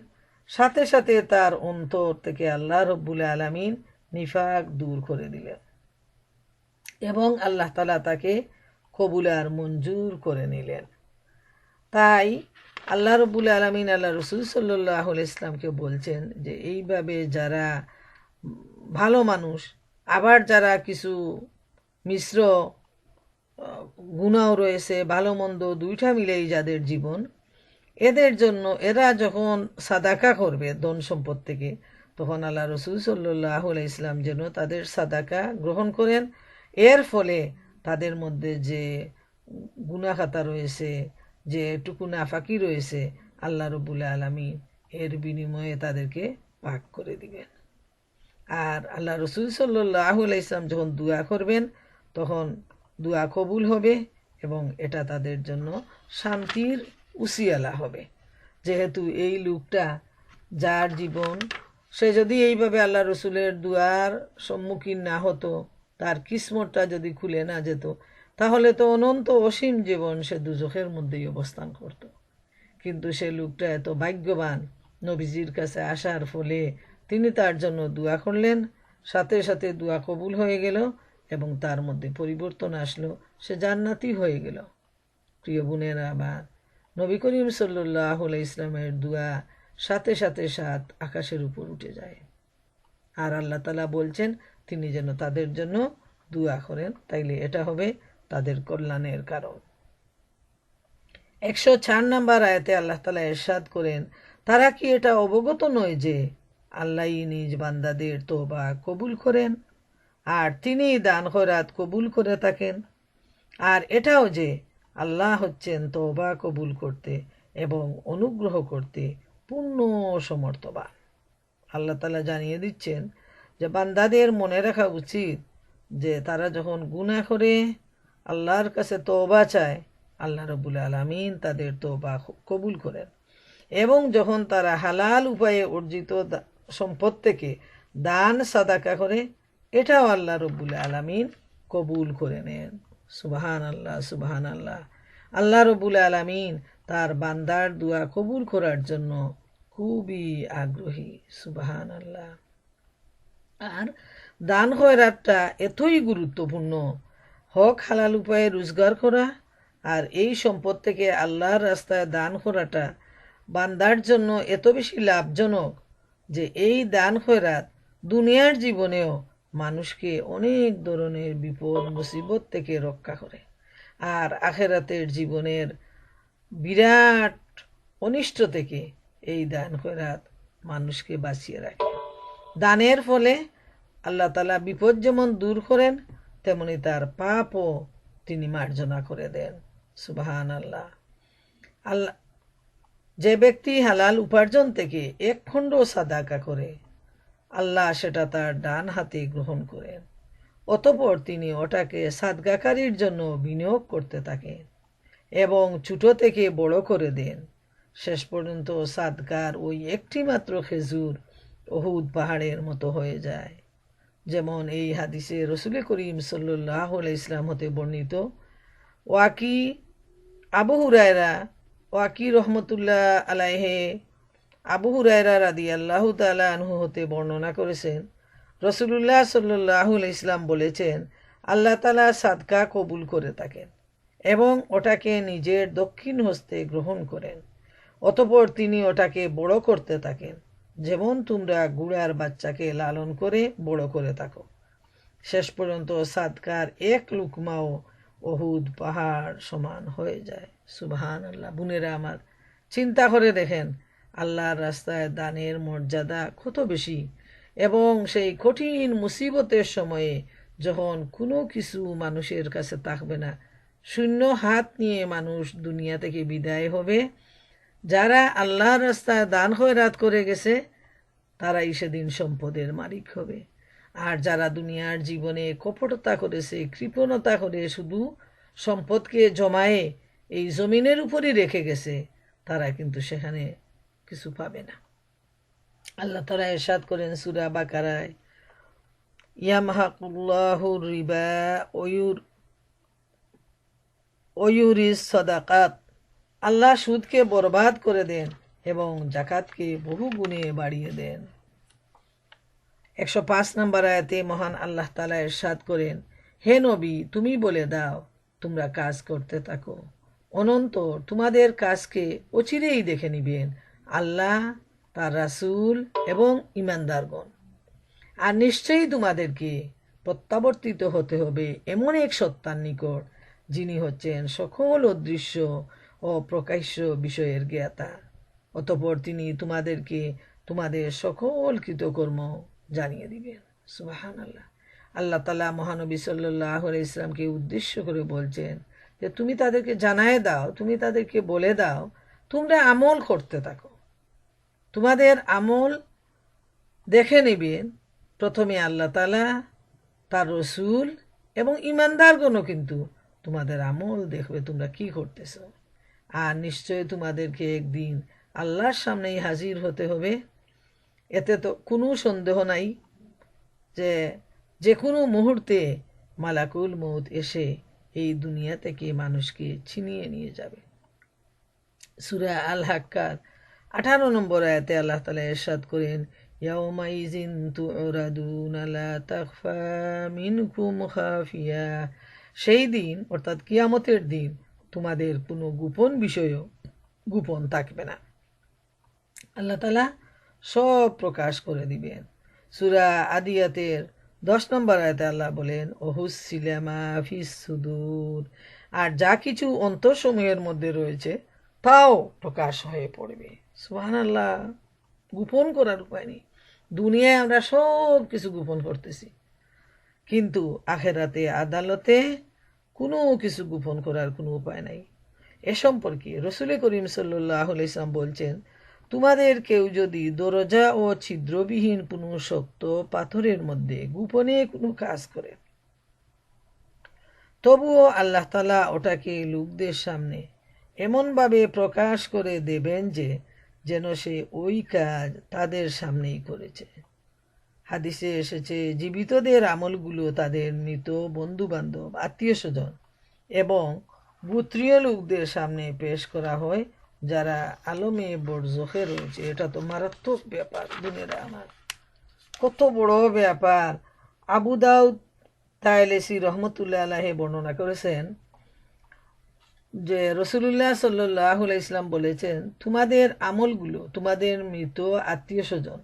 সাথে সাথে তার অন্তর থেকে আল্লাহ রব্বুল আলামিন নিফাক দূর করে দিলেন এবং আল্লাহ তাআলা তাকে কবুল আর মঞ্জুর করে নিলেন। তাই আল্লাহ রব্বুল আলামিন আল্লাহ রসুল সাল্লাল্লাহু আলাইহি ইসলামকে বলছেন যে এইভাবে যারা ভালো মানুষ, আবার যারা কিছু মিশ্র গুনাও রয়েছে, ভালো মন্দ দুইটা মিলেই যাদের জীবন, এদের জন্য এরা যখন সাদাকা করবে ধন সম্পদ থেকে, তখন আল্লাহ রসুল সাল্লাল্লাহু আলাইহি ইসলাম যেন তাদের সাদাকা গ্রহণ করেন। এর ফলে তাদের মধ্যে যে গুনাহখাতা রয়েছে, যে টুকু নাফাকি রয়েছে, আল্লাহ রব্বুল আলামিন এর বিনিময়ে তাদেরকে পাক করে দিবেন। আর আল্লাহ রসুল সাল্লাল্লাহু আলাইহি ইসলাম যখন দোয়া করবেন তখন দোয়া কবুল হবে এবং এটা তাদের জন্য শান্তির উসিয়ালা হবে। যেহেতু এই লোকটা যার জীবন, সে যদি এইভাবে আল্লাহ রসুলের দোয়ার সম্মুখীন না হতো, তার কিসমতটা যদি খুলে না যেত, তাহলে তো অনন্ত অসীম জীবন সে দুজখের মধ্যেই অবস্থান করত। কিন্তু সে লোকটা এত ভাগ্যবান, নবীজির কাছে আসার ফলে তিনি তার জন্য দোয়া করলেন, সাথে সাথে দোয়া কবুল হয়ে গেল এবং তার মধ্যে পরিবর্তন আসলো, সে জান্নাতি হয়ে গেল। প্রিয় বোনেরা আমার, নবী করিম সাল্লাল্লাহু আলাইহি ইসলামের দোয়া সাথে সাথে সাত আকাশের উপর উঠে যায়, আর আল্লাহ তাআলা বলছেন তিনি যেন তাদের জন্য দোয়া করেন, তাইলে এটা হবে তাদের কল্যাণের কারণ। 104 নম্বর আয়াতে আল্লাহ তাআলা ইরশাদ করেন, তারা কি এটা অবগত নয় যে আল্লাহই নিজ বান্দাদের তওবা কবুল করেন আর তিনি দান খয়রাত কবুল করে থাকেন, আর এটাও যে আল্লাহ হচ্ছেন তওবা কবুল করতে এবং অনুগ্রহ করতে পূর্ণ সমর্থবান। আল্লাহ তাআলা জানিয়ে দিচ্ছেন যে বান্দাদের মনে রাখা উচিত যে তারা যখন গুনাহ করে আল্লাহর কাছে তওবা চায়, আল্লাহ রাব্বুল আলামিন তাদের তওবা কবুল করেন এবং যখন তারা হালাল উপায়ে অর্জিত সম্পদ থেকে দান সাদাকা করে, এটাও আল্লাহ রাব্বুল আলামিন কবুল করে নেন। সুবহান আল্লাহ, সুবহান আল্লাহ। আল্লাহ রাব্বুল আলামিন তার বান্দার দোয়া কবুল করার জন্য খুবই আগ্রহী। সুবহান আল্লাহ। আর দান খয়রাতটা এতই গুরুত্বপূর্ণ, হক হালাল উপায়ে রোজগার করা আর এই সম্পদ থেকে আল্লাহর রাস্তায় দান করাটা বান্দার জন্য এত বেশি লাভজনক যে এই দান খয়রাত দুনিয়ার জীবনেও মানুষকে অনেক ধরনের বিপদ মুসিবত থেকে রক্ষা করে, আর আখেরাতের জীবনের বিরাট অনিষ্ট থেকে এই দান খয়রাত মানুষকে বাঁচিয়ে রাখে। দানের ফলে আল্লাহ তাআলা বিপদ যেমন দূর করেন, তেমনি তার পাপও তিনি মার্জনা করে দেন। সুবহানাল্লাহ। আল্লাহ, যে ব্যক্তি হালাল উপার্জন থেকে এক খণ্ড সাদাকা করে, আল্লাহ সেটা তার ডান হাতে গ্রহণ করেন, অতঃপর তিনি ওটাকে সাদগাকারীর জন্য বিনিয়োগ করতে থাকেন এবং ছোট থেকে বড় করে দেন, শেষ পর্যন্ত সাদকার ওই একটি মাত্র খেজুর উহুদ পাহাড়ের মতো হয়ে যায়। যেমন এই হাদিসে রসুল করিম সাল্লাল্লাহু আলাইহি ইসলাম হতে বর্ণিত, ওয়াকি আবু হুরায়রা ওয়াকি রহমতুল্লাহ আলাইহে আবু হুরায়রা রাদিয়াল্লাহু তাআলা আনহু হতে বর্ণনা করেছেন, রসুলুল্লাহ সাল্লাল্লাহু আলাইহি ইসলাম বলেছেন, আল্লাহ তাআলা সাদকা কবুল করে থাকেন এবং ওটাকে নিজের দক্ষিণ হস্তে গ্রহণ করেন, অতঃপর তিনি ওটাকে বড় করতে থাকেন, যেমন তোমরা গুড়ার বাচ্চাকে লালন করে বড় করে থাকো, শেষ পর্যন্ত সাদকার এক লুকমাও উহুদ পাহাড় সমান হয়ে যায়। সুবহানাল্লাহ। বোনেরা আমার, চিন্তা করে দেখেন আল্লাহর রাস্তায় দানের মর্যাদা কত বেশি, এবং সেই কঠিন মুসিবতের সময়ে যখন কোনো কিছু মানুষের কাছে থাকবে না, শূন্য হাত নিয়ে মানুষ দুনিয়া থেকে বিদায় হবে, যারা আল্লাহর রাস্তায় দান খয়রাত করে গেছে তারাই সেদিন সম্পদের মালিক হবে, আর যারা দুনিয়ার জীবনে কপটতা করেছে, কৃপণতা করে শুধু সম্পদকে জমায়ে এই জমিনের উপরই রেখে গেছে, তারা কিন্তু সেখানে কিছু পাবে না। আল্লাহ তাআলা ইরশাদ করেন সূরা বাকারায়, ইয়ামহাকুল্লাহুর রিবা ওয়ুরিস সাদাকাত, আল্লাহ সুদকে বরবাদ করে দেন এবং জাকাতকে বহু গুণে বাড়িয়ে দেন। 105 নম্বর আয়াতে মহান আল্লাহ তাআলা ইরশাদ করেন, হে নবী, তুমি বলে দাও তোমরা কাজ করতে থাকো, অনন্তর তোমাদের কাজকে অচিরেই দেখে নিবেন আল্লাহ, তার রাসূল এবং ঈমানদারগণ। আর নিশ্চয়ই তোমাদেরকে প্রত্যাবর্তিত হতে হবে এমন এক সত্তার নিকট, যিনি হচ্ছেন সকল অদৃশ্য ও প্রকাশ্য বিষয়ের জ্ঞাতা, অতঃপর তিনি তোমাদেরকে তোমাদের সকল কৃতকর্ম জানিয়ে দিবেন। সুবহানাল্লাহ। আল্লাহ তাআলা মহানবী সাল্লাল্লাহু আলাইহি ইসলামকে উদ্দেশ্য করে বলছেন যে তুমি তাদেরকে জানায় দাও, তুমি তাদেরকে বলে দাও, তোমরা আমল করতে থাকো, তোমাদের আমল দেখে নেবেন প্রথমে আল্লাহ তাআলা, তার রসুল এবং ঈমানদারগণও কিন্তু তোমাদের আমল দেখবে তোমরা কি করতেছ, আর নিশ্চয় তোমাদেরকে একদিন আল্লাহর সামনেই হাজির হতে হবে। এতে তো কোনো সন্দেহ নাই যে যে কোনো মুহূর্তে মালাকুল মউত এসে এই দুনিয়া থেকে মানুষকে ছিনিয়ে নিয়ে যাবে। সূরা আল হাক্কার 18 নম্বর আয়াতে আল্লাহ তাআলা ইরশাদ করেন, ইয়াউমাইযিন তু'রাদুনা লা তাখফা মিনকুম খাফিয়া, সেই দিন অর্থাৎ কিয়ামতের দিন তোমাদের কোনো গোপন বিষয়ও গোপন থাকবে না, আল্লাহ তাআলা সব প্রকাশ করে দিবেন। সূরা আদিয়াতের 10 নম্বর আয়াতে আল্লাহ বলেন, ওহুসিলা মা ফিস সুদূর, আর যা কিছু অন্তরসমূহের মধ্যে রয়েছে তাও প্রকাশ হয়ে পড়বে। সুবহানাল্লাহ। গোপন করার উপায় নেই। দুনিয়ায় আমরা সব কিছু গোপন করতেছি, কিন্তু আখেরাতে আদালতে কোনো কিছু গোপন করার কোনো উপায় নাই। এ সম্পর্কে রসুল করিম সাল্লাল্লাহু আলাইহি ওয়াসাল্লাম বলছেন, তোমাদের কেউ যদি দরজা ও ছিদ্রবিহীন কোনো শক্ত পাথরের মধ্যে গোপনে কোনো কাজ করে, তবুও আল্লাহ তাআলা ওটাকে লোকদের সামনে এমনভাবে প্রকাশ করে দেবেন যে যেন সে ওই কাজ তাদের সামনেই করেছে। হাদিসে এসেছে, জীবিতদের আমলগুলো তাদের মৃত বন্ধু বান্ধব, আত্মীয় স্বজন এবং গোত্রীয় লোকদের সামনে পেশ করা হয়, যারা আলমে বরজখে রয়েছে। এটা তো মারাত্মক ব্যাপার বোনেরা আমার, কত বড় ব্যাপার। আবু দাউদ তায়লেসি রহমতুল্লাহ আলাইহি বর্ণনা করেছেন যে রসুলুল্লাহ সাল্লাল্লাহু আলাইহি ইসলাম বলেছেন, তোমাদের আমলগুলো তোমাদের মৃত আত্মীয় স্বজন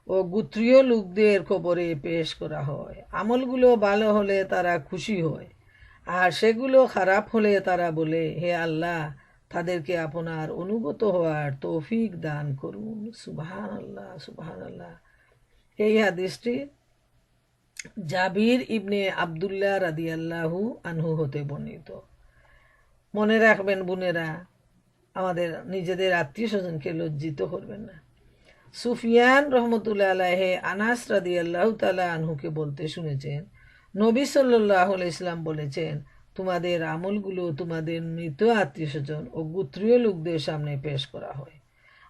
ও গোত্রীয় লোকদের কবরে পেশ করা হয়। আমলগুলো ভালো হলে তারা খুশি হয়, আর সেগুলো খারাপ হলে তারা বলে, হে আল্লাহ, তাদেরকে আপনার অনুগত হওয়ার তৌফিক দান করুন। সুবহানাল্লাহ, সুবহানাল্লাহ। এই হাদিসটি জাবির ইবনে আব্দুল্লাহ রাদিয়াল্লাহু আনহু হতে বর্ণিত। মনে রাখবেন বোনেরা, আমাদের নিজেদের আত্মীয় স্বজনকে লজ্জিত করবেন না। সুফিয়ান রহমতুল্লাহ আলাইহি আনাস রাদিয়াল্লাহু তাআলা আনহুকে বলতে শুনেছেন, নবী সাল্লাল্লাহু আলাইহি ইসলাম বলেছেন, তোমাদের আমলগুলো তোমাদের মৃত আত্মীয় স্বজন ও গোত্রীয় লোকদের সামনে পেশ করা হয়।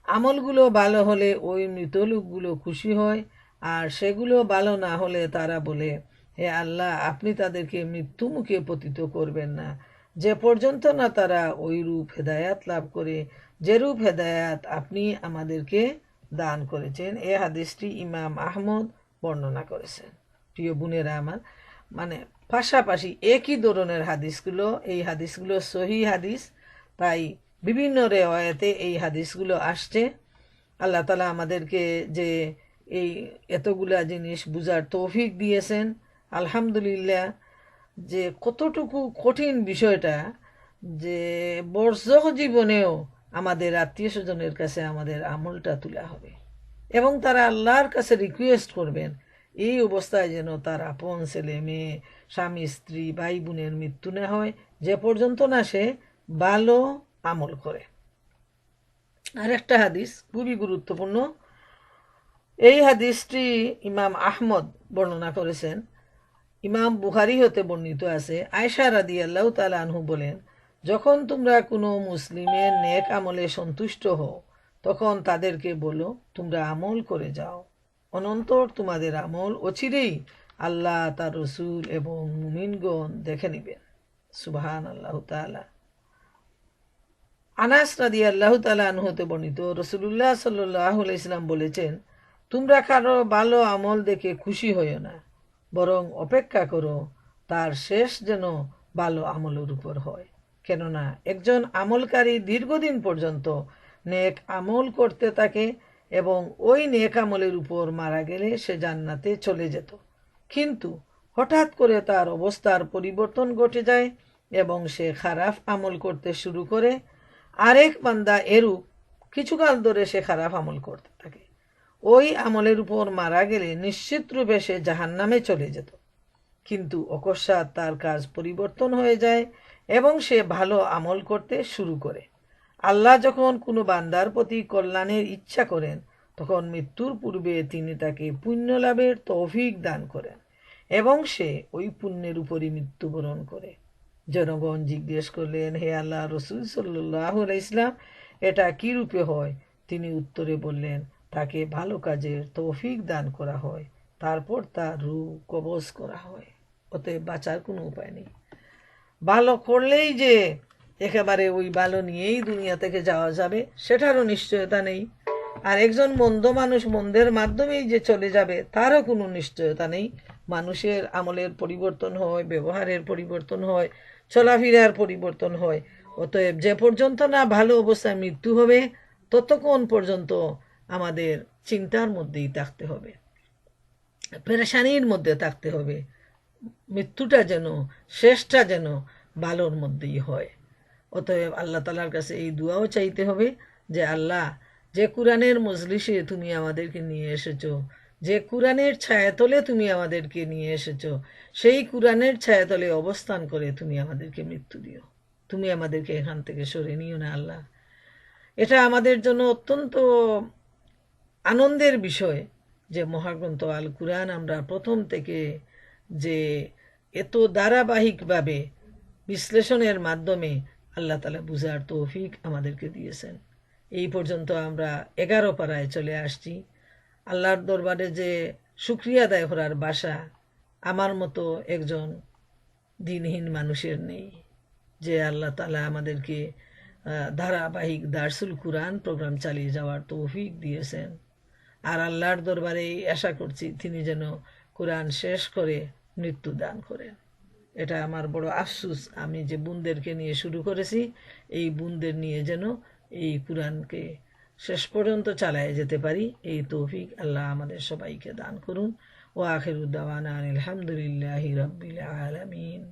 আমলগুলো ভালো হলে ওই মৃত লোকগুলো খুশি হয়, আর সেগুলো ভালো না হলে তারা বলে, হে আল্লাহ, আপনি তাদেরকে মৃত্যু মুখে পতিত করবেন না, যে পর্যন্ত না তারা ওই রূপ হেদায়াত লাভ করে যে রূপ হেদায়াত আপনি আমাদেরকে দান করেছেন। এই হাদিসটি ইমাম আহমদ বর্ণনা করেছেন। প্রিয় বোনেরা আমার, মানে পাশাপাশি একই ধরনের হাদিসগুলো, এই হাদিসগুলো সহি হাদিস, তাই বিভিন্ন রেওয়ায়াতে এই হাদিসগুলো আসছে। আল্লাহ তাআলা আমাদেরকে যে এই এতগুলা জিনিস বুঝার তৌফিক দিয়েছেন, আলহামদুলিল্লাহ। যে কতটুকু কঠিন বিষয়টা, যে বর্জক জীবনেও আমাদের আত্মীয় স্বজনের কাছে আমাদের আমলটা তোলা হবে এবং তারা আল্লাহর কাছে রিকোয়েস্ট করবেন এই অবস্থায় যেন তার আপন ছেলে মেয়ে, স্বামী স্ত্রী, ভাই বোনের মৃত্যু না হয়, যে পর্যন্ত না সে ভালো আমল করে। আর একটা হাদিস খুবই গুরুত্বপূর্ণ, এই হাদিসটি ইমাম আহমদ বর্ণনা করেছেন। ইমাম বুখারী হতে বর্ণিত আছে, আয়েশা রাদিয়াল্লাহু তাআলা আনহু বলেন, যখন তোমরা কোনো মুসলিমের নেক আমলে সন্তুষ্ট হও, তখন তাদেরকে বলো, তোমরা আমল করে যাও, অনন্তর তোমাদের আমল অচিরেই আল্লাহ, তার রসুল এবং মুমিনগণ দেখে নেবেন। সুবহানাল্লাহু তাআলা। আনাস রাদিয়াল্লাহু তাআলা আনহু হতে বর্ণিত, রাসূলুল্লাহ সাল্লাল্লাহু আলাইহি সাল্লাম বলেছেন, তোমরা কারো ভালো আমল দেখে খুশি হইও না, বরং অপেক্ষা করো তার শেষ যেন ভালো আমলের উপর হয়। কেননা একজন আমলকারী দীর্ঘদিন পর্যন্ত নেক আমল করতে থাকে এবং ওই নেক আমলের উপর মারা গেলে সে জান্নাতে চলে যেত, কিন্তু হঠাৎ করে তার অবস্থার পরিবর্তন ঘটে যায় এবং সে খারাপ আমল করতে শুরু করে। আরেক বান্দা এরূপ কিছুকাল ধরে সে খারাপ আমল করতে থাকে, ওই আমলের উপর মারা গেলে নিশ্চিত রূপে সে জাহান্নামে চলে যেত, কিন্তু অকস্মাৎ তার কাজ পরিবর্তন হয়ে যায় এবং সে ভালো আমল করতে শুরু করে। আল্লাহ যখন কোনো বান্দার প্রতি কল্যাণের ইচ্ছা করেন, তখন মৃত্যুর পূর্বে তিনি তাকে পুণ্য লাভের তৌফিক দান করেন এবং সে ওই পুণ্যের উপরই মৃত্যুবরণ করে। জনগণ জিজ্ঞেস করলেন, হে আল্লাহ রসুল সাল্লাল্লাহু আলাইহি ইসলাম, এটা কি রূপে হয়? তিনি উত্তরে বললেন, তাকে ভালো কাজের তৌফিক দান করা হয়, তারপর তার রূহ কবজ করা হয়। অতএব বাঁচার কোনো উপায় নেই। ভালো করলেই যে একেবারে ওই ভালো নিয়েই দুনিয়া থেকে যাওয়া যাবে সেটারও নিশ্চয়তা নেই, আর একজন মন্দ মানুষ মন্দের মাধ্যমেই যে চলে যাবে তারও কোনো নিশ্চয়তা নেই। মানুষের আমলের পরিবর্তন হয়, ব্যবহারের পরিবর্তন হয়, চলাফেরার পরিবর্তন হয়। অতএব যে পর্যন্ত না ভালো অবস্থায় মৃত্যু হবে, ততক্ষণ পর্যন্ত আমাদের চিন্তার মধ্যেই থাকতে হবে, পেরেশানির মধ্যে থাকতে হবে। মৃত্যুটা যেন, শেষটা যেন ভালোর মধ্যেই হয়। অতএব আল্লাহ তাআলার কাছে এই দুয়াও চাইতে হবে যে আল্লাহ, যে কোরআনের মজলিসে তুমি আমাদেরকে নিয়ে এসেছো, যে কোরআনের ছায়াতলে তুমি আমাদেরকে নিয়ে এসেছো, সেই কোরআনের ছায়াতলে অবস্থান করে তুমি আমাদেরকে মৃত্যু দিও, তুমি আমাদেরকে এখান থেকে সরে নিও না আল্লাহ। এটা আমাদের জন্য অত্যন্ত আনন্দের বিষয় যে মহাগ্রন্থ আল কুরআন আমরা প্রথম থেকে যে এত ধারাবাহিকভাবে বিশ্লেষণের মাধ্যমে আল্লাহ তাআলা বুঝার তৌফিক আমাদেরকে দিয়েছেন। এই পর্যন্ত আমরা 11 পারায় চলে আসছি। আল্লাহর দরবারে যে শুকরিয়া আদায় করার ভাষা আমার মতো একজন দিনহীন মানুষের নেই, যে আল্লাহ তাআলা আমাদেরকে ধারাবাহিক দারসুল কুরআন প্রোগ্রাম চালিয়ে যাওয়ার তৌফিক দিয়েছেন। আর আল্লাহর দরবারে আশা করছি তিনি যেন কোরআন শেষ করে মৃত্যু দান করেন। এটা আমার বড় আফসোস, আমি যে বোনদেরকে নিয়ে শুরু করেছি, এই বোনদের নিয়ে যেন এই কোরআনকে শেষ পর্যন্ত চালায় যেতে পারি, এই তৌফিক আল্লাহ আমাদের সবাইকে দান করুন। ও আখিরুদ্দাওয়ানা আলহামদুলিল্লাহি রাব্বিল আলামিন।